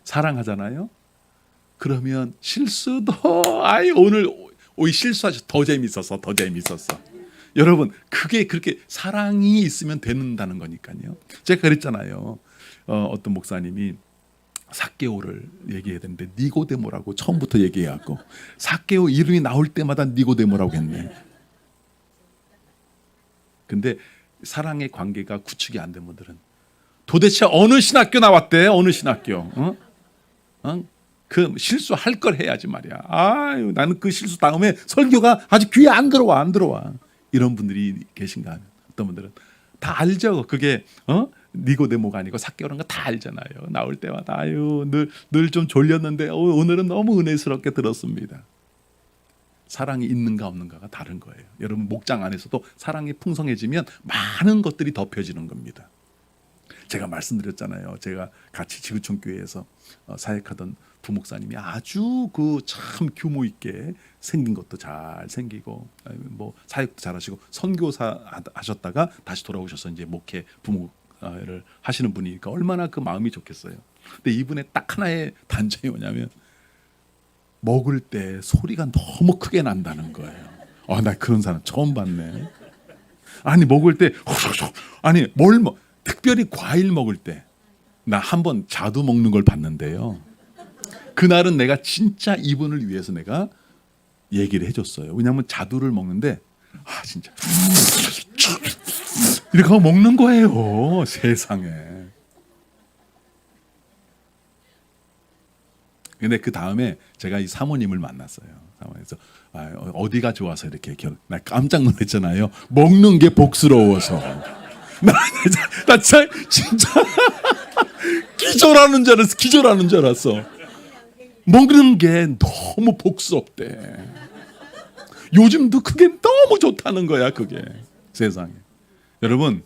사랑하잖아요. 그러면 실수도 오늘 실수하셔 더 재밌었어. 여러분 그게 그렇게 사랑이 있으면 되는다는 거니까요. 제가 그랬잖아요. 어떤 목사님이 삭개오를 얘기해야 되는데 니고데모라고 처음부터 얘기해갖고 삭개오 이름이 나올 때마다 니고데모라고 했네. 근데 사랑의 관계가 구축이 안 된 분들은 도대체 어느 신학교 나왔대? 어느 신학교? 그 실수할 걸 해야지 말이야. 나는 그 실수 다음에 설교가 아주 귀에 안 들어와. 이런 분들이 계신가 하면 어떤 분들은 다 알죠. 그게 니고데모가 아니고 삭개오라는 거 다 알잖아요. 나올 때마다 늘 좀 졸렸는데 오늘은 너무 은혜스럽게 들었습니다. 사랑이 있는가 없는가가 다른 거예요. 여러분 목장 안에서도 사랑이 풍성해지면 많은 것들이 덮여지는 겁니다. 제가 말씀드렸잖아요. 제가 같이 지구촌 교회에서 사역하던 부목사님이 아주 그 참 규모 있게 생긴 것도 잘 생기고 뭐 사역도 잘하시고 선교사 하셨다가 다시 돌아오셔서 이제 목회 부목을 하시는 분이니까 얼마나 그 마음이 좋겠어요. 근데 이분의 딱 하나의 단점이 뭐냐면 먹을 때 소리가 너무 크게 난다는 거예요. 나 그런 사람 처음 봤네. 먹을 때 특별히 과일 먹을 때 나 한번 자두 먹는 걸 봤는데요. 그날은 내가 진짜 이분을 위해서 내가 얘기를 해줬어요. 왜냐하면 자두를 먹는데 진짜 이렇게 하고 먹는 거예요. 세상에. 근데 그 다음에 제가 이 사모님을 만났어요. 사모님에서 어디가 좋아서 이렇게 나 깜짝 놀랐잖아요. 먹는 게 복스러워서. 나 진짜 기절하는 줄 알았어. 먹는 게 너무 복스럽대. 요즘도 그게 너무 좋다는 거야. 그게 세상에. 여러분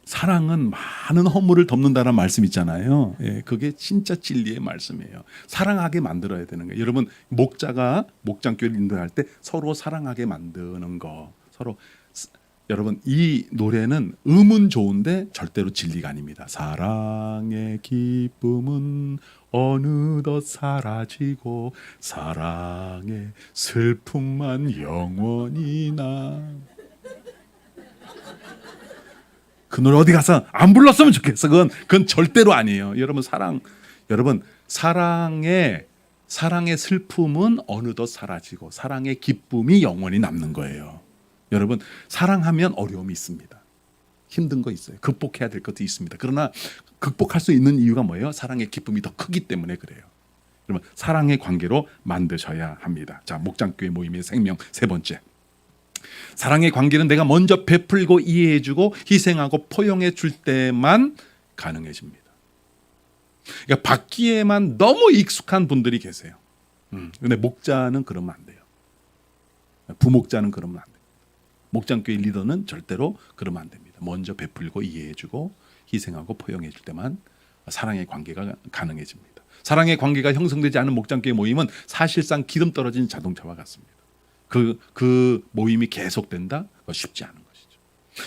사랑은 많은 허물을 덮는다는 말씀 있잖아요. 예, 그게 진짜 진리의 말씀이에요. 사랑하게 만들어야 되는 거예요. 여러분 목자가 목장교회를 인도할 때 서로 사랑하게 만드는 거. 서로 여러분 이 노래는 음은 좋은데 절대로 진리가 아닙니다. 사랑의 기쁨은 어느덧 사라지고 사랑의 슬픔만 영원히 그 노래 어디 가서 안 불렀으면 좋겠어. 그건 절대로 아니에요. 여러분 사랑의 슬픔은 어느덧 사라지고 사랑의 기쁨이 영원히 남는 거예요. 여러분 사랑하면 어려움이 있습니다. 힘든 거 있어요. 극복해야 될 것도 있습니다. 그러나 극복할 수 있는 이유가 뭐예요? 사랑의 기쁨이 더 크기 때문에 그래요. 여러분 사랑의 관계로 만드셔야 합니다. 자, 목장교회 모임의 생명 세 번째. 사랑의 관계는 내가 먼저 베풀고 이해해주고 희생하고 포용해 줄 때만 가능해집니다. 그러니까 받기에만 너무 익숙한 분들이 계세요. 근데 목자는 그러면 안 돼요. 부목자는 그러면 안 돼요. 목장교회 리더는 절대로 그러면 안 됩니다. 먼저 베풀고 이해해주고 희생하고 포용해 줄 때만 사랑의 관계가 가능해집니다. 사랑의 관계가 형성되지 않은 목장교회 모임은 사실상 기름 떨어진 자동차와 같습니다. 그 모임이 계속된다? 쉽지 않은 것이죠.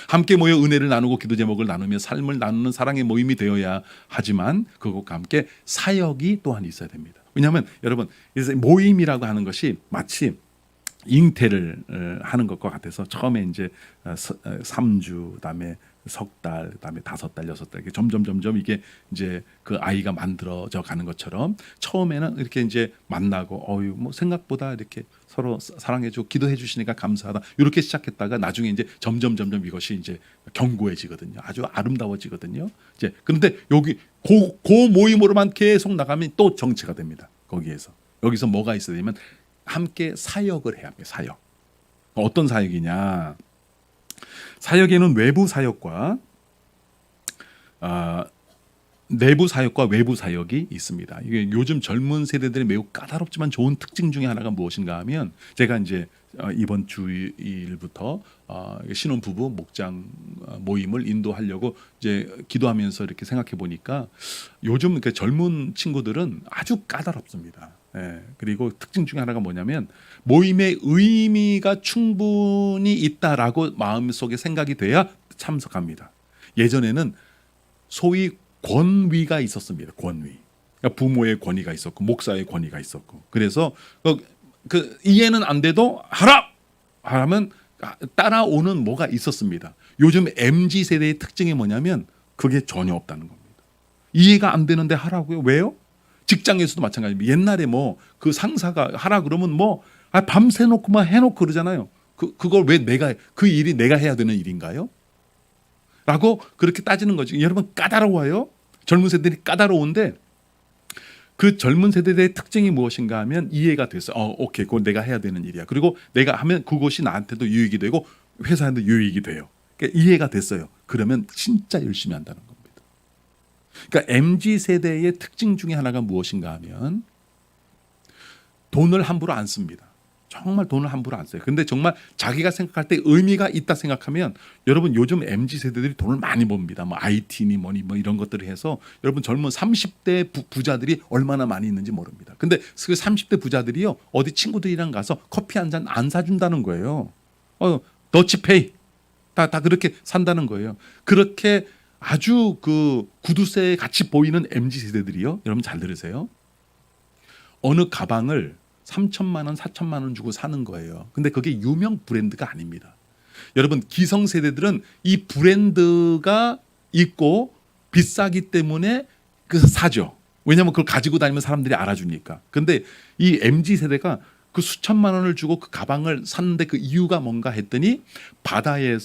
함께 모여 은혜를 나누고 기도 제목을 나누며 삶을 나누는 사랑의 모임이 되어야 하지만 그것과 함께 사역이 또한 있어야 됩니다. 왜냐하면 여러분 모임이라고 하는 것이 마치 잉태를 하는 것과 같아서 처음에 이제 3주, 그다음에 석 달, 그다음에 5달, 6달 이렇게 점점 이게 이제 그 아이가 만들어져 가는 것처럼 처음에는 이렇게 이제 만나고 뭐 생각보다 이렇게 서로 사랑해주고 기도해 주시니까 감사하다 이렇게 시작했다가 나중에 이제 점점 이것이 이제 견고해지거든요. 아주 아름다워지거든요. 이제 그런데 여기 그 모임으로만 계속 나가면 또 정체가 됩니다. 여기서 뭐가 있어야 되냐면 함께 사역을 해야 합니다. 사역. 어떤 사역이냐? 사역에는 외부 사역과 내부 사역과 외부 사역이 있습니다. 이게 요즘 젊은 세대들의 매우 까다롭지만 좋은 특징 중에 하나가 무엇인가 하면 제가 이제 이번 주일부터 신혼 부부 목장 모임을 인도하려고 이제 기도하면서 이렇게 생각해 보니까 요즘 젊은 친구들은 아주 까다롭습니다. 예, 그리고 특징 중에 하나가 뭐냐면 모임의 의미가 충분히 있다라고 마음속에 생각이 돼야 참석합니다. 예전에는 소위 권위가 있었습니다. 권위. 그러니까 부모의 권위가 있었고 목사의 권위가 있었고 그래서 그 이해는 안 돼도 하라면 따라오는 뭐가 있었습니다. 요즘 MZ 세대의 특징이 뭐냐면 그게 전혀 없다는 겁니다. 이해가 안 되는데 하라고요? 왜요? 직장에서도 마찬가지입니다. 옛날에 뭐 그 상사가 하라 그러면 뭐 밤새 놓고 막 해놓고 그러잖아요. 그걸 왜 그 일이 내가 해야 되는 일인가요? 라고 그렇게 따지는 거죠. 여러분 까다로워요. 젊은 세대들이 까다로운데 그 젊은 세대의 특징이 무엇인가 하면 이해가 됐어. 오케이, 그건 내가 해야 되는 일이야. 그리고 내가 하면 그것이 나한테도 유익이 되고 회사한테도 유익이 돼요. 그러니까 이해가 됐어요. 그러면 진짜 열심히 한다는 겁니다. 그러니까 MZ 세대의 특징 중에 하나가 무엇인가 하면 돈을 함부로 안 씁니다. 정말 돈을 함부로 안 써요. 근데 정말 자기가 생각할 때 의미가 있다 생각하면 여러분 요즘 MZ 세대들이 돈을 많이 법니다. 뭐 IT니 뭐니 뭐 이런 것들을 해서 여러분 젊은 30대 부자들이 얼마나 많이 있는지 모릅니다. 근데 그 30대 부자들이요 어디 친구들이랑 가서 커피 한 잔 안 사준다는 거예요. 더치페이 다 그렇게 산다는 거예요. 그렇게 아주 그 구두쇠 같이 보이는 MZ 세대들이요. 여러분 잘 들으세요. 어느 가방을 3천만 원, 4천만 원 주고 사는 거예요. 근데 그게 유명 브랜드가 아닙니다. 여러분 기성세대들은 이 브랜드가 있고 비싸기 때문에 그래서 사죠. 왜냐하면 그걸 가지고 다니면 사람들이 알아주니까. 근데 이 MZ세대가 그 수천만 원을 주고 그 가방을 샀는데 그 이유가 뭔가 했더니 바다에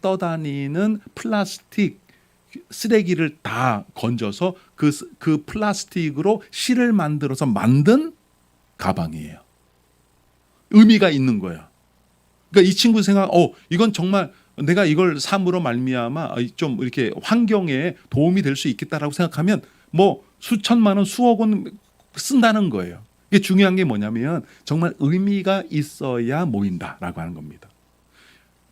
떠다니는 플라스틱 쓰레기를 다 건져서 그 플라스틱으로 실을 만들어서 만든 가방이에요. 의미가 있는 거야. 그러니까 이 친구 생각, 이건 정말 내가 이걸 삼으로 말미암아 좀 이렇게 환경에 도움이 될 수 있겠다라고 생각하면 뭐 수천만 원, 수억 원 쓴다는 거예요. 이게 중요한 게 뭐냐면 정말 의미가 있어야 모인다라고 하는 겁니다.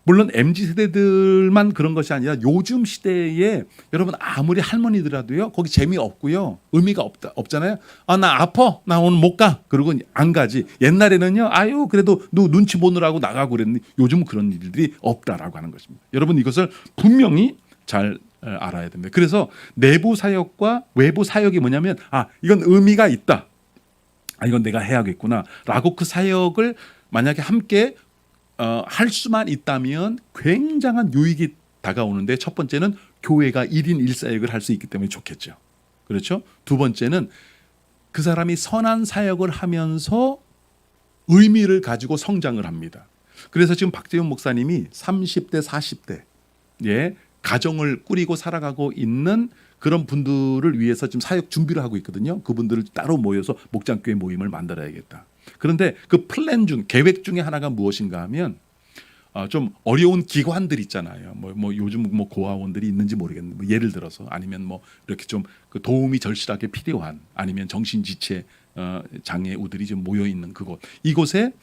물론 MZ 세대들만 그런 것이 아니라 요즘 시대에 여러분 아무리 할머니들라도요 거기 재미없고요 의미가 없잖아요. 아 나 아파 나 오늘 못 가 그러고 안 가지. 옛날에는요 아유 그래도 너 눈치 보느라고 나가고 그랬는데 요즘은 그런 일들이 없다라고 하는 것입니다. 여러분 이것을 분명히 잘 알아야 됩니다. 그래서 내부 사역과 외부 사역이 뭐냐면 아 이건 의미가 있다. 아 이건 내가 해야겠구나라고 그 사역을 만약에 함께 할 수만 있다면 굉장한 유익이 다가오는데 첫 번째는 교회가 1인 1사역을 할 수 있기 때문에 좋겠죠. 그렇죠? 두 번째는 그 사람이 선한 사역을 하면서 의미를 가지고 성장을 합니다. 그래서 지금 박재훈 목사님이 30대 40대 예, 가정을 꾸리고 살아가고 있는 그런 분들을 위해서 지금 사역 준비를 하고 있거든요. 그분들을 따로 모여서 목장교회 모임을 만들어야겠다. 그런데 그 플랜 중 계획 중에 하나가 무엇인가 하면 좀 어려운 기관들 있잖아요. 뭐 요즘 뭐 고아원들이 있는지 모르겠는데 뭐 예를 들어서 아니면 뭐 이렇게 좀 그 도움이 절실하게 필요한 아니면 정신지체 장애우들이 좀 모여 있는 그곳 이곳에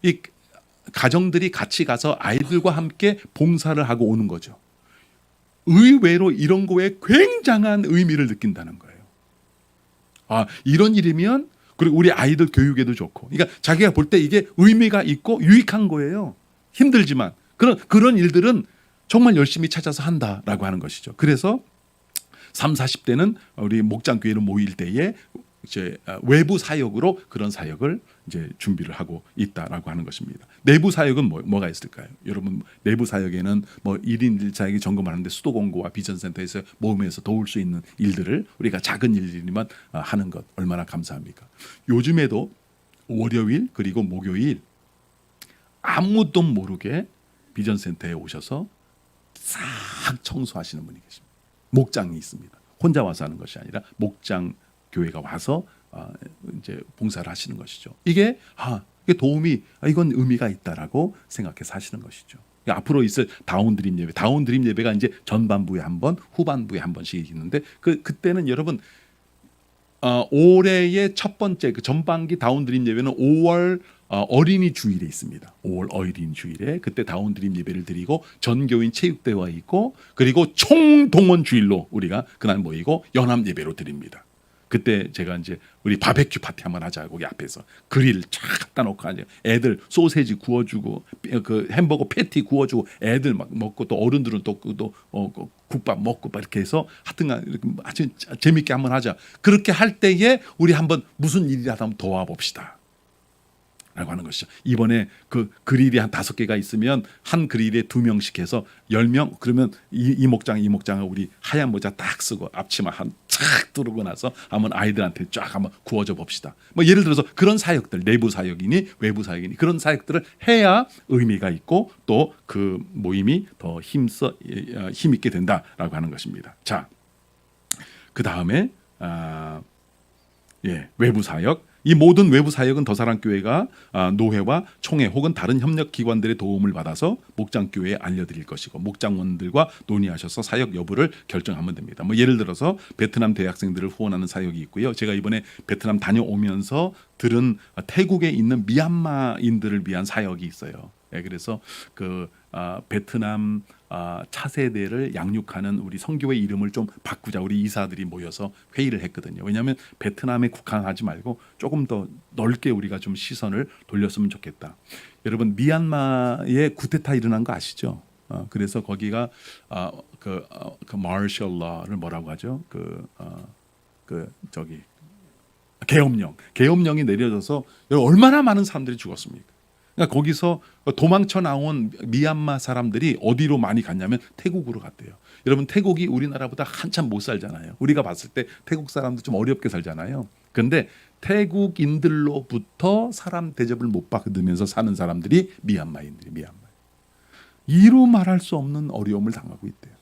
이 가정들이 같이 가서 아이들과 함께 봉사를 하고 오는 거죠. 의외로 이런 거에 굉장한 의미를 느낀다는 거예요. 아 이런 일이면 그리고 우리 아이들 교육에도 좋고, 그러니까 자기가 볼 때 이게 의미가 있고 유익한 거예요. 힘들지만 그런 일들은 정말 열심히 찾아서 한다라고 하는 것이죠. 그래서 3, 40대는 우리 목장교회로 모일 때에 이제 외부 사역으로 그런 사역을 이제 준비를 하고 있다라고 하는 것입니다. 내부 사역은 뭐가 있을까요? 여러분 내부 사역에는 뭐 1인 1사역이 점검하는데 수도공고와 비전센터에서 모임에서 도울 수 있는 일들을 우리가 작은 일이지만 하는 것 얼마나 감사합니까? 요즘에도 월요일 그리고 목요일 아무도 모르게 비전센터에 오셔서 싹 청소하시는 분이 계십니다. 목장이 있습니다. 혼자 와서 하는 것이 아니라 목장 교회가 와서 이제 봉사를 하시는 것이죠. 이게 도움이 이건 의미가 있다라고 생각해서 하시는 것이죠. 그러니까 앞으로 있을 다운드림 예배가 이제 전반부에 한 번, 후반부에 한 번씩 있는데 그때는 여러분 올해의 첫 번째 그 전반기 다운드림 예배는 5월 어린이 주일에 있습니다. 5월 어린이 주일에 그때 다운드림 예배를 드리고 전교인 체육대회가 있고 그리고 총동원 주일로 우리가 그날 모이고 연합 예배로 드립니다. 그때 제가 이제 우리 바베큐 파티 한번 하자 거기 앞에서 그릴 쫙 갖다 놓고 애들 소세지 구워주고 그 햄버거 패티 구워주고 애들 막 먹고 또 어른들은 또 국밥 먹고 이렇게 해서 하여튼 아주 재밌게 한번 하자. 그렇게 할 때에 우리 한번 무슨 일이라도 한번 도와봅시다. 라고 하는 것이죠. 이번에 그 그릴이 한 5개가 있으면 한 그릴에 2명씩 해서 10명 그러면 이 목장을 우리 하얀 모자 딱 쓰고 앞치마 착 두르고 나서 한번 아이들한테 쫙 한번 구워줘 봅시다. 뭐 예를 들어서 그런 사역들 내부 사역이니 외부 사역이니 그런 사역들을 해야 의미가 있고 또 그 모임이 더 힘있게 된다라고 하는 것입니다. 자, 그 다음에 외부 사역. 이 모든 외부 사역은 더사랑교회가 노회와 총회 혹은 다른 협력기관들의 도움을 받아서 목장교회에 알려드릴 것이고 목장원들과 논의하셔서 사역 여부를 결정하면 됩니다. 뭐 예를 들어서 베트남 대학생들을 후원하는 사역이 있고요. 제가 이번에 베트남 다녀오면서 들은 태국에 있는 미얀마인들을 위한 사역이 있어요. 그래서 그 베트남 차세대를 양육하는 우리 선교회 이름을 좀 바꾸자 우리 이사들이 모여서 회의를 했거든요. 왜냐하면 베트남에 국한하지 말고 조금 더 넓게 우리가 좀 시선을 돌렸으면 좋겠다. 여러분 미얀마에 쿠데타 일어난 거 아시죠? 그래서 거기가 그 마셜 러를 뭐라고 하죠? 계엄령이 내려져서 얼마나 많은 사람들이 죽었습니까? 그러니까 거기서 도망쳐 나온 미얀마 사람들이 어디로 많이 갔냐면 태국으로 갔대요. 여러분 태국이 우리나라보다 한참 못 살잖아요. 우리가 봤을 때 태국 사람들 좀 어렵게 살잖아요. 그런데 태국인들로부터 사람 대접을 못 받으면서 사는 사람들이 미얀마인들이 이루 말할 수 없는 어려움을 당하고 있대요.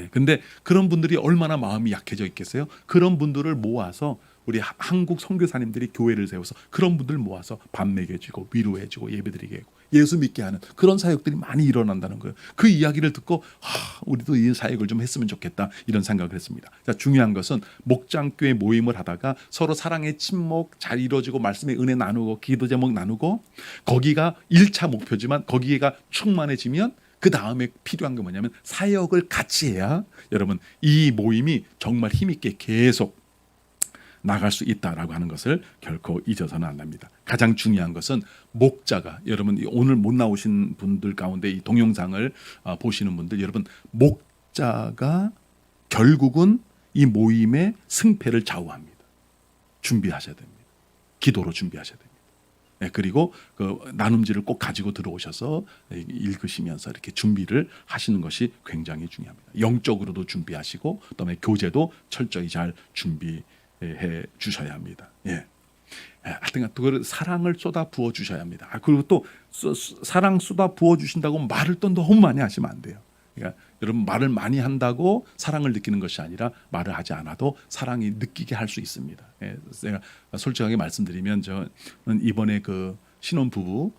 근데 그런 분들이 얼마나 마음이 약해져 있겠어요? 그런 분들을 모아서 우리 한국 선교사님들이 교회를 세워서 그런 분들 모아서 밥 먹여주고 위로해주고 예배드리게 하고 예수 믿게 하는 그런 사역들이 많이 일어난다는 거예요. 그 이야기를 듣고 우리도 이 사역을 좀 했으면 좋겠다 이런 생각을 했습니다. 자, 중요한 것은 목장교회 모임을 하다가 서로 사랑의 친목 잘 이루어지고 말씀의 은혜 나누고 기도 제목 나누고 거기가 1차 목표지만 거기가 충만해지면 그 다음에 필요한 게 뭐냐면 사역을 같이 해야 여러분 이 모임이 정말 힘있게 계속 나갈 수 있다라고 하는 것을 결코 잊어서는 안 됩니다. 가장 중요한 것은 목자가 여러분 오늘 못 나오신 분들 가운데 이 동영상을 보시는 분들 여러분 목자가 결국은 이 모임의 승패를 좌우합니다. 준비하셔야 됩니다. 기도로 준비하셔야 됩니다. 네, 그리고 그 나눔지를 꼭 가지고 들어오셔서 읽으시면서 이렇게 준비를 하시는 것이 굉장히 중요합니다. 영적으로도 준비하시고 그다음에 교제도 철저히 잘 준비해 주셔야 합니다. 예. 하여튼 그걸 사랑을 쏟아 부어 주셔야 합니다. 그리고 또 사랑 쏟아 부어 주신다고 말을 또 너무 많이 하시면 안 돼요. 그러니까 여러분 말을 많이 한다고 사랑을 느끼는 것이 아니라 말을 하지 않아도 사랑이 느끼게 할 수 있습니다. 예, 제가 솔직하게 말씀드리면 저는 이번에 그 신혼 부부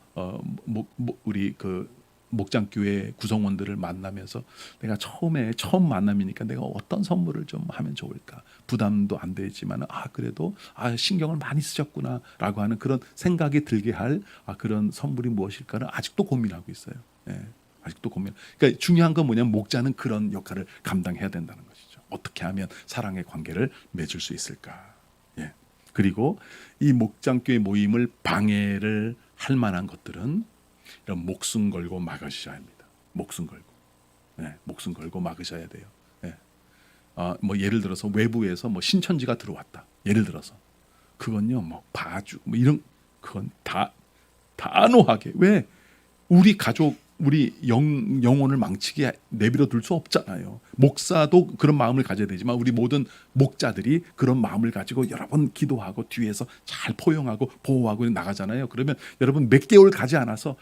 우리 그 목장교회 구성원들을 만나면서 내가 처음 만남이니까 내가 어떤 선물을 좀 하면 좋을까 부담도 안 되지만 그래도 신경을 많이 쓰셨구나라고 하는 그런 생각이 들게 할 그런 선물이 무엇일까를 아직도 고민하고 있어요. 예. 아직도 고민. 그러니까 중요한 건 뭐냐면 목자는 그런 역할을 감당해야 된다는 것이죠. 어떻게 하면 사랑의 관계를 맺을 수 있을까? 예. 그리고 이 목장교회 모임을 방해를 할 만한 것들은 이런 목숨 걸고 막으셔야 합니다. 목숨 걸고, 목숨 걸고 막으셔야 돼요. 예. 뭐 예를 들어서 외부에서 뭐 신천지가 들어왔다. 예를 들어서 그건요, 뭐 봐주, 뭐 이런 그건 다 단호하게 왜 우리 가족 우리 영혼을 망치게 내버려 둘 수 없잖아요. 목사도 그런 마음을 가져야 되지만 우리 모든 목자들이 그런 마음을 가지고 여러 번 기도하고 뒤에서 잘 포용하고 보호하고 나가잖아요. 그러면 여러분 몇 개월 가지 않아서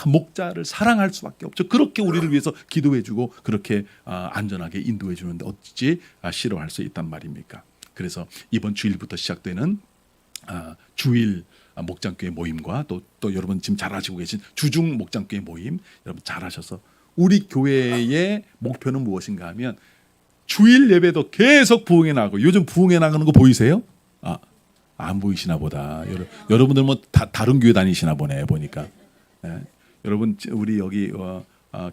목자를 사랑할 수밖에 없죠. 그렇게 우리를 위해서 기도해주고 그렇게 안전하게 인도해 주는데 어찌 싫어할 수 있단 말입니까? 그래서 이번 주일부터 시작되는 주일 목장교회 모임과 또 여러분 지금 잘 하시고 계신 주중 목장교회 모임 여러분 잘 하셔서 우리 교회의 목표는 무엇인가 하면 주일 예배도 계속 부흥해 나가고 요즘 부흥해 나가는 거 보이세요? 안 보이시나 보다. 여러분들 뭐 다른 교회 다니시나 보네 보니까. 여러분 우리 여기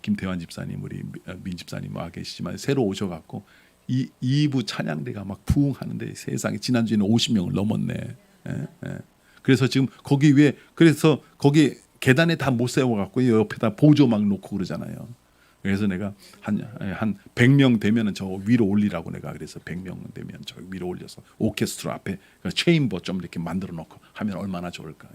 김태환 집사님 우리 민 집사님 와 계시지만 새로 오셔갖고 이 2부 찬양대가 막 부흥하는데 세상에 지난주에는 50명을 넘었네. 그래서 지금 거기 위에 그래서 거기 계단에 다 못 세워갖고 옆에다 보조 막 놓고 그러잖아요. 그래서 내가 한 100명 되면은 저 위로 올리라고 내가 그래서 100명 되면 저 위로 올려서 오케스트라 앞에 체인버 좀 이렇게 만들어 놓고 하면 얼마나 좋을까.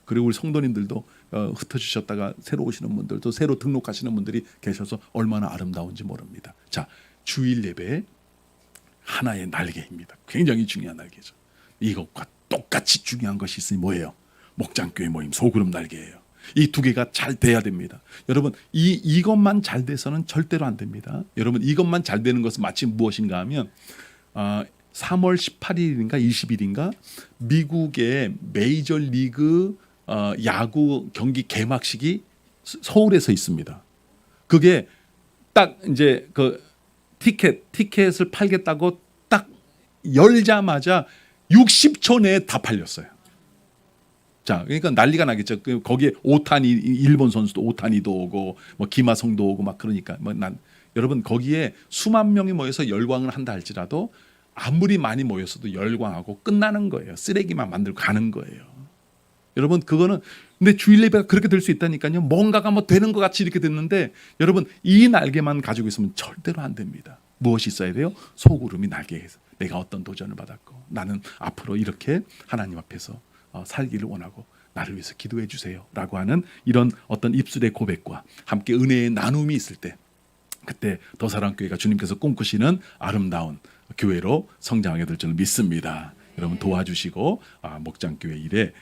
그리고 우리 성도님들도 흩어지셨다가 새로 오시는 분들도 새로 등록하시는 분들이 계셔서 얼마나 아름다운지 모릅니다. 자, 주일 예배 하나의 날개입니다. 굉장히 중요한 날개죠. 이것과 똑같이 중요한 것이 있으니 뭐예요? 목장교회 모임 소그룹 날개예요. 이 두 개가 잘 돼야 됩니다. 여러분 이것만 잘 돼서는 절대로 안 됩니다. 여러분 이것만 잘 되는 것은 마치 무엇인가 하면 3월 18일인가 20일인가 미국의 메이저리그 야구 경기 개막식이 서울에서 있습니다. 그게 딱 이제 그 티켓을 팔겠다고 딱 열자마자 60초 내에 다 팔렸어요. 자, 그러니까 난리가 나겠죠. 거기에 오타니 일본 선수도 오타니도 오고 뭐 기마성도 오고 막 그러니까 여러분 거기에 수만 명이 모여서 열광을 한다 할지라도 아무리 많이 모였어도 열광하고 끝나는 거예요. 쓰레기만 만들고 가는 거예요. 여러분 그거는 근데 주일 예배가 그렇게 될 수 있다니까요. 뭔가가 뭐 되는 것 같이 이렇게 됐는데 여러분 이 날개만 가지고 있으면 절대로 안 됩니다. 무엇이 있어야 돼요? 소구름이 날개에서 내가 어떤 도전을 받았고 나는 앞으로 이렇게 하나님 앞에서 살기를 원하고 나를 위해서 기도해 주세요 라고 하는 이런 어떤 입술의 고백과 함께 은혜의 나눔이 있을 때 그때 더사랑교회가 주님께서 꿈꾸시는 아름다운 교회로 성장하게 될 줄 믿습니다. 여러분 도와주시고 목장교회 일에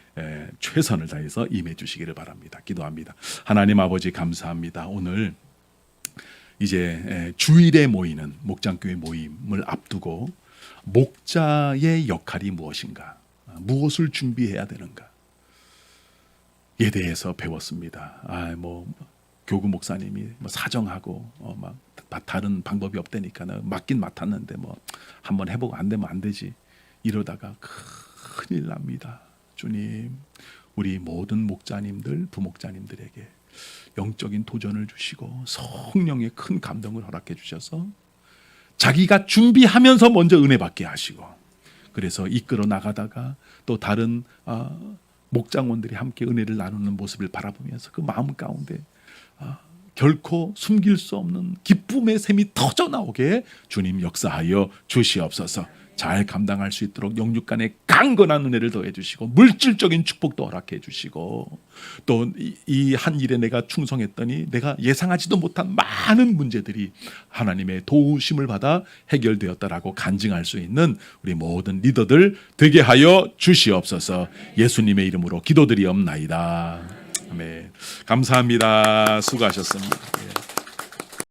최선을 다해서 임해 주시기를 바랍니다. 기도합니다. 하나님 아버지 감사합니다. 오늘 이제 주일에 모이는 목장교회 모임을 앞두고 목자의 역할이 무엇인가? 무엇을 준비해야 되는가? 대해서 배웠습니다. 뭐 교구 목사님이 뭐 사정하고 막 다른 방법이 없다니까 맡긴 맡았는데 뭐 한번 해보고 안 되면 안 되지 이러다가 큰일 납니다. 주님, 우리 모든 목자님들, 부목자님들에게 영적인 도전을 주시고 성령의 큰 감동을 허락해 주셔서 자기가 준비하면서 먼저 은혜 받게 하시고, 그래서 이끌어 나가다가 또 다른 목장원들이 함께 은혜를 나누는 모습을 바라보면서 그 마음 가운데 결코 숨길 수 없는 기쁨의 샘이 터져 나오게 주님 역사하여 주시옵소서. 잘 감당할 수 있도록 영육간의 강건한 은혜를 더해 주시고 물질적인 축복도 허락해 주시고, 또 이 한 일에 내가 충성했더니 내가 예상하지도 못한 많은 문제들이 하나님의 도우심을 받아 해결되었다라고 간증할 수 있는 우리 모든 리더들 되게 하여 주시옵소서. 예수님의 이름으로 기도드리옵나이다. 아멘. 감사합니다. 수고하셨습니다.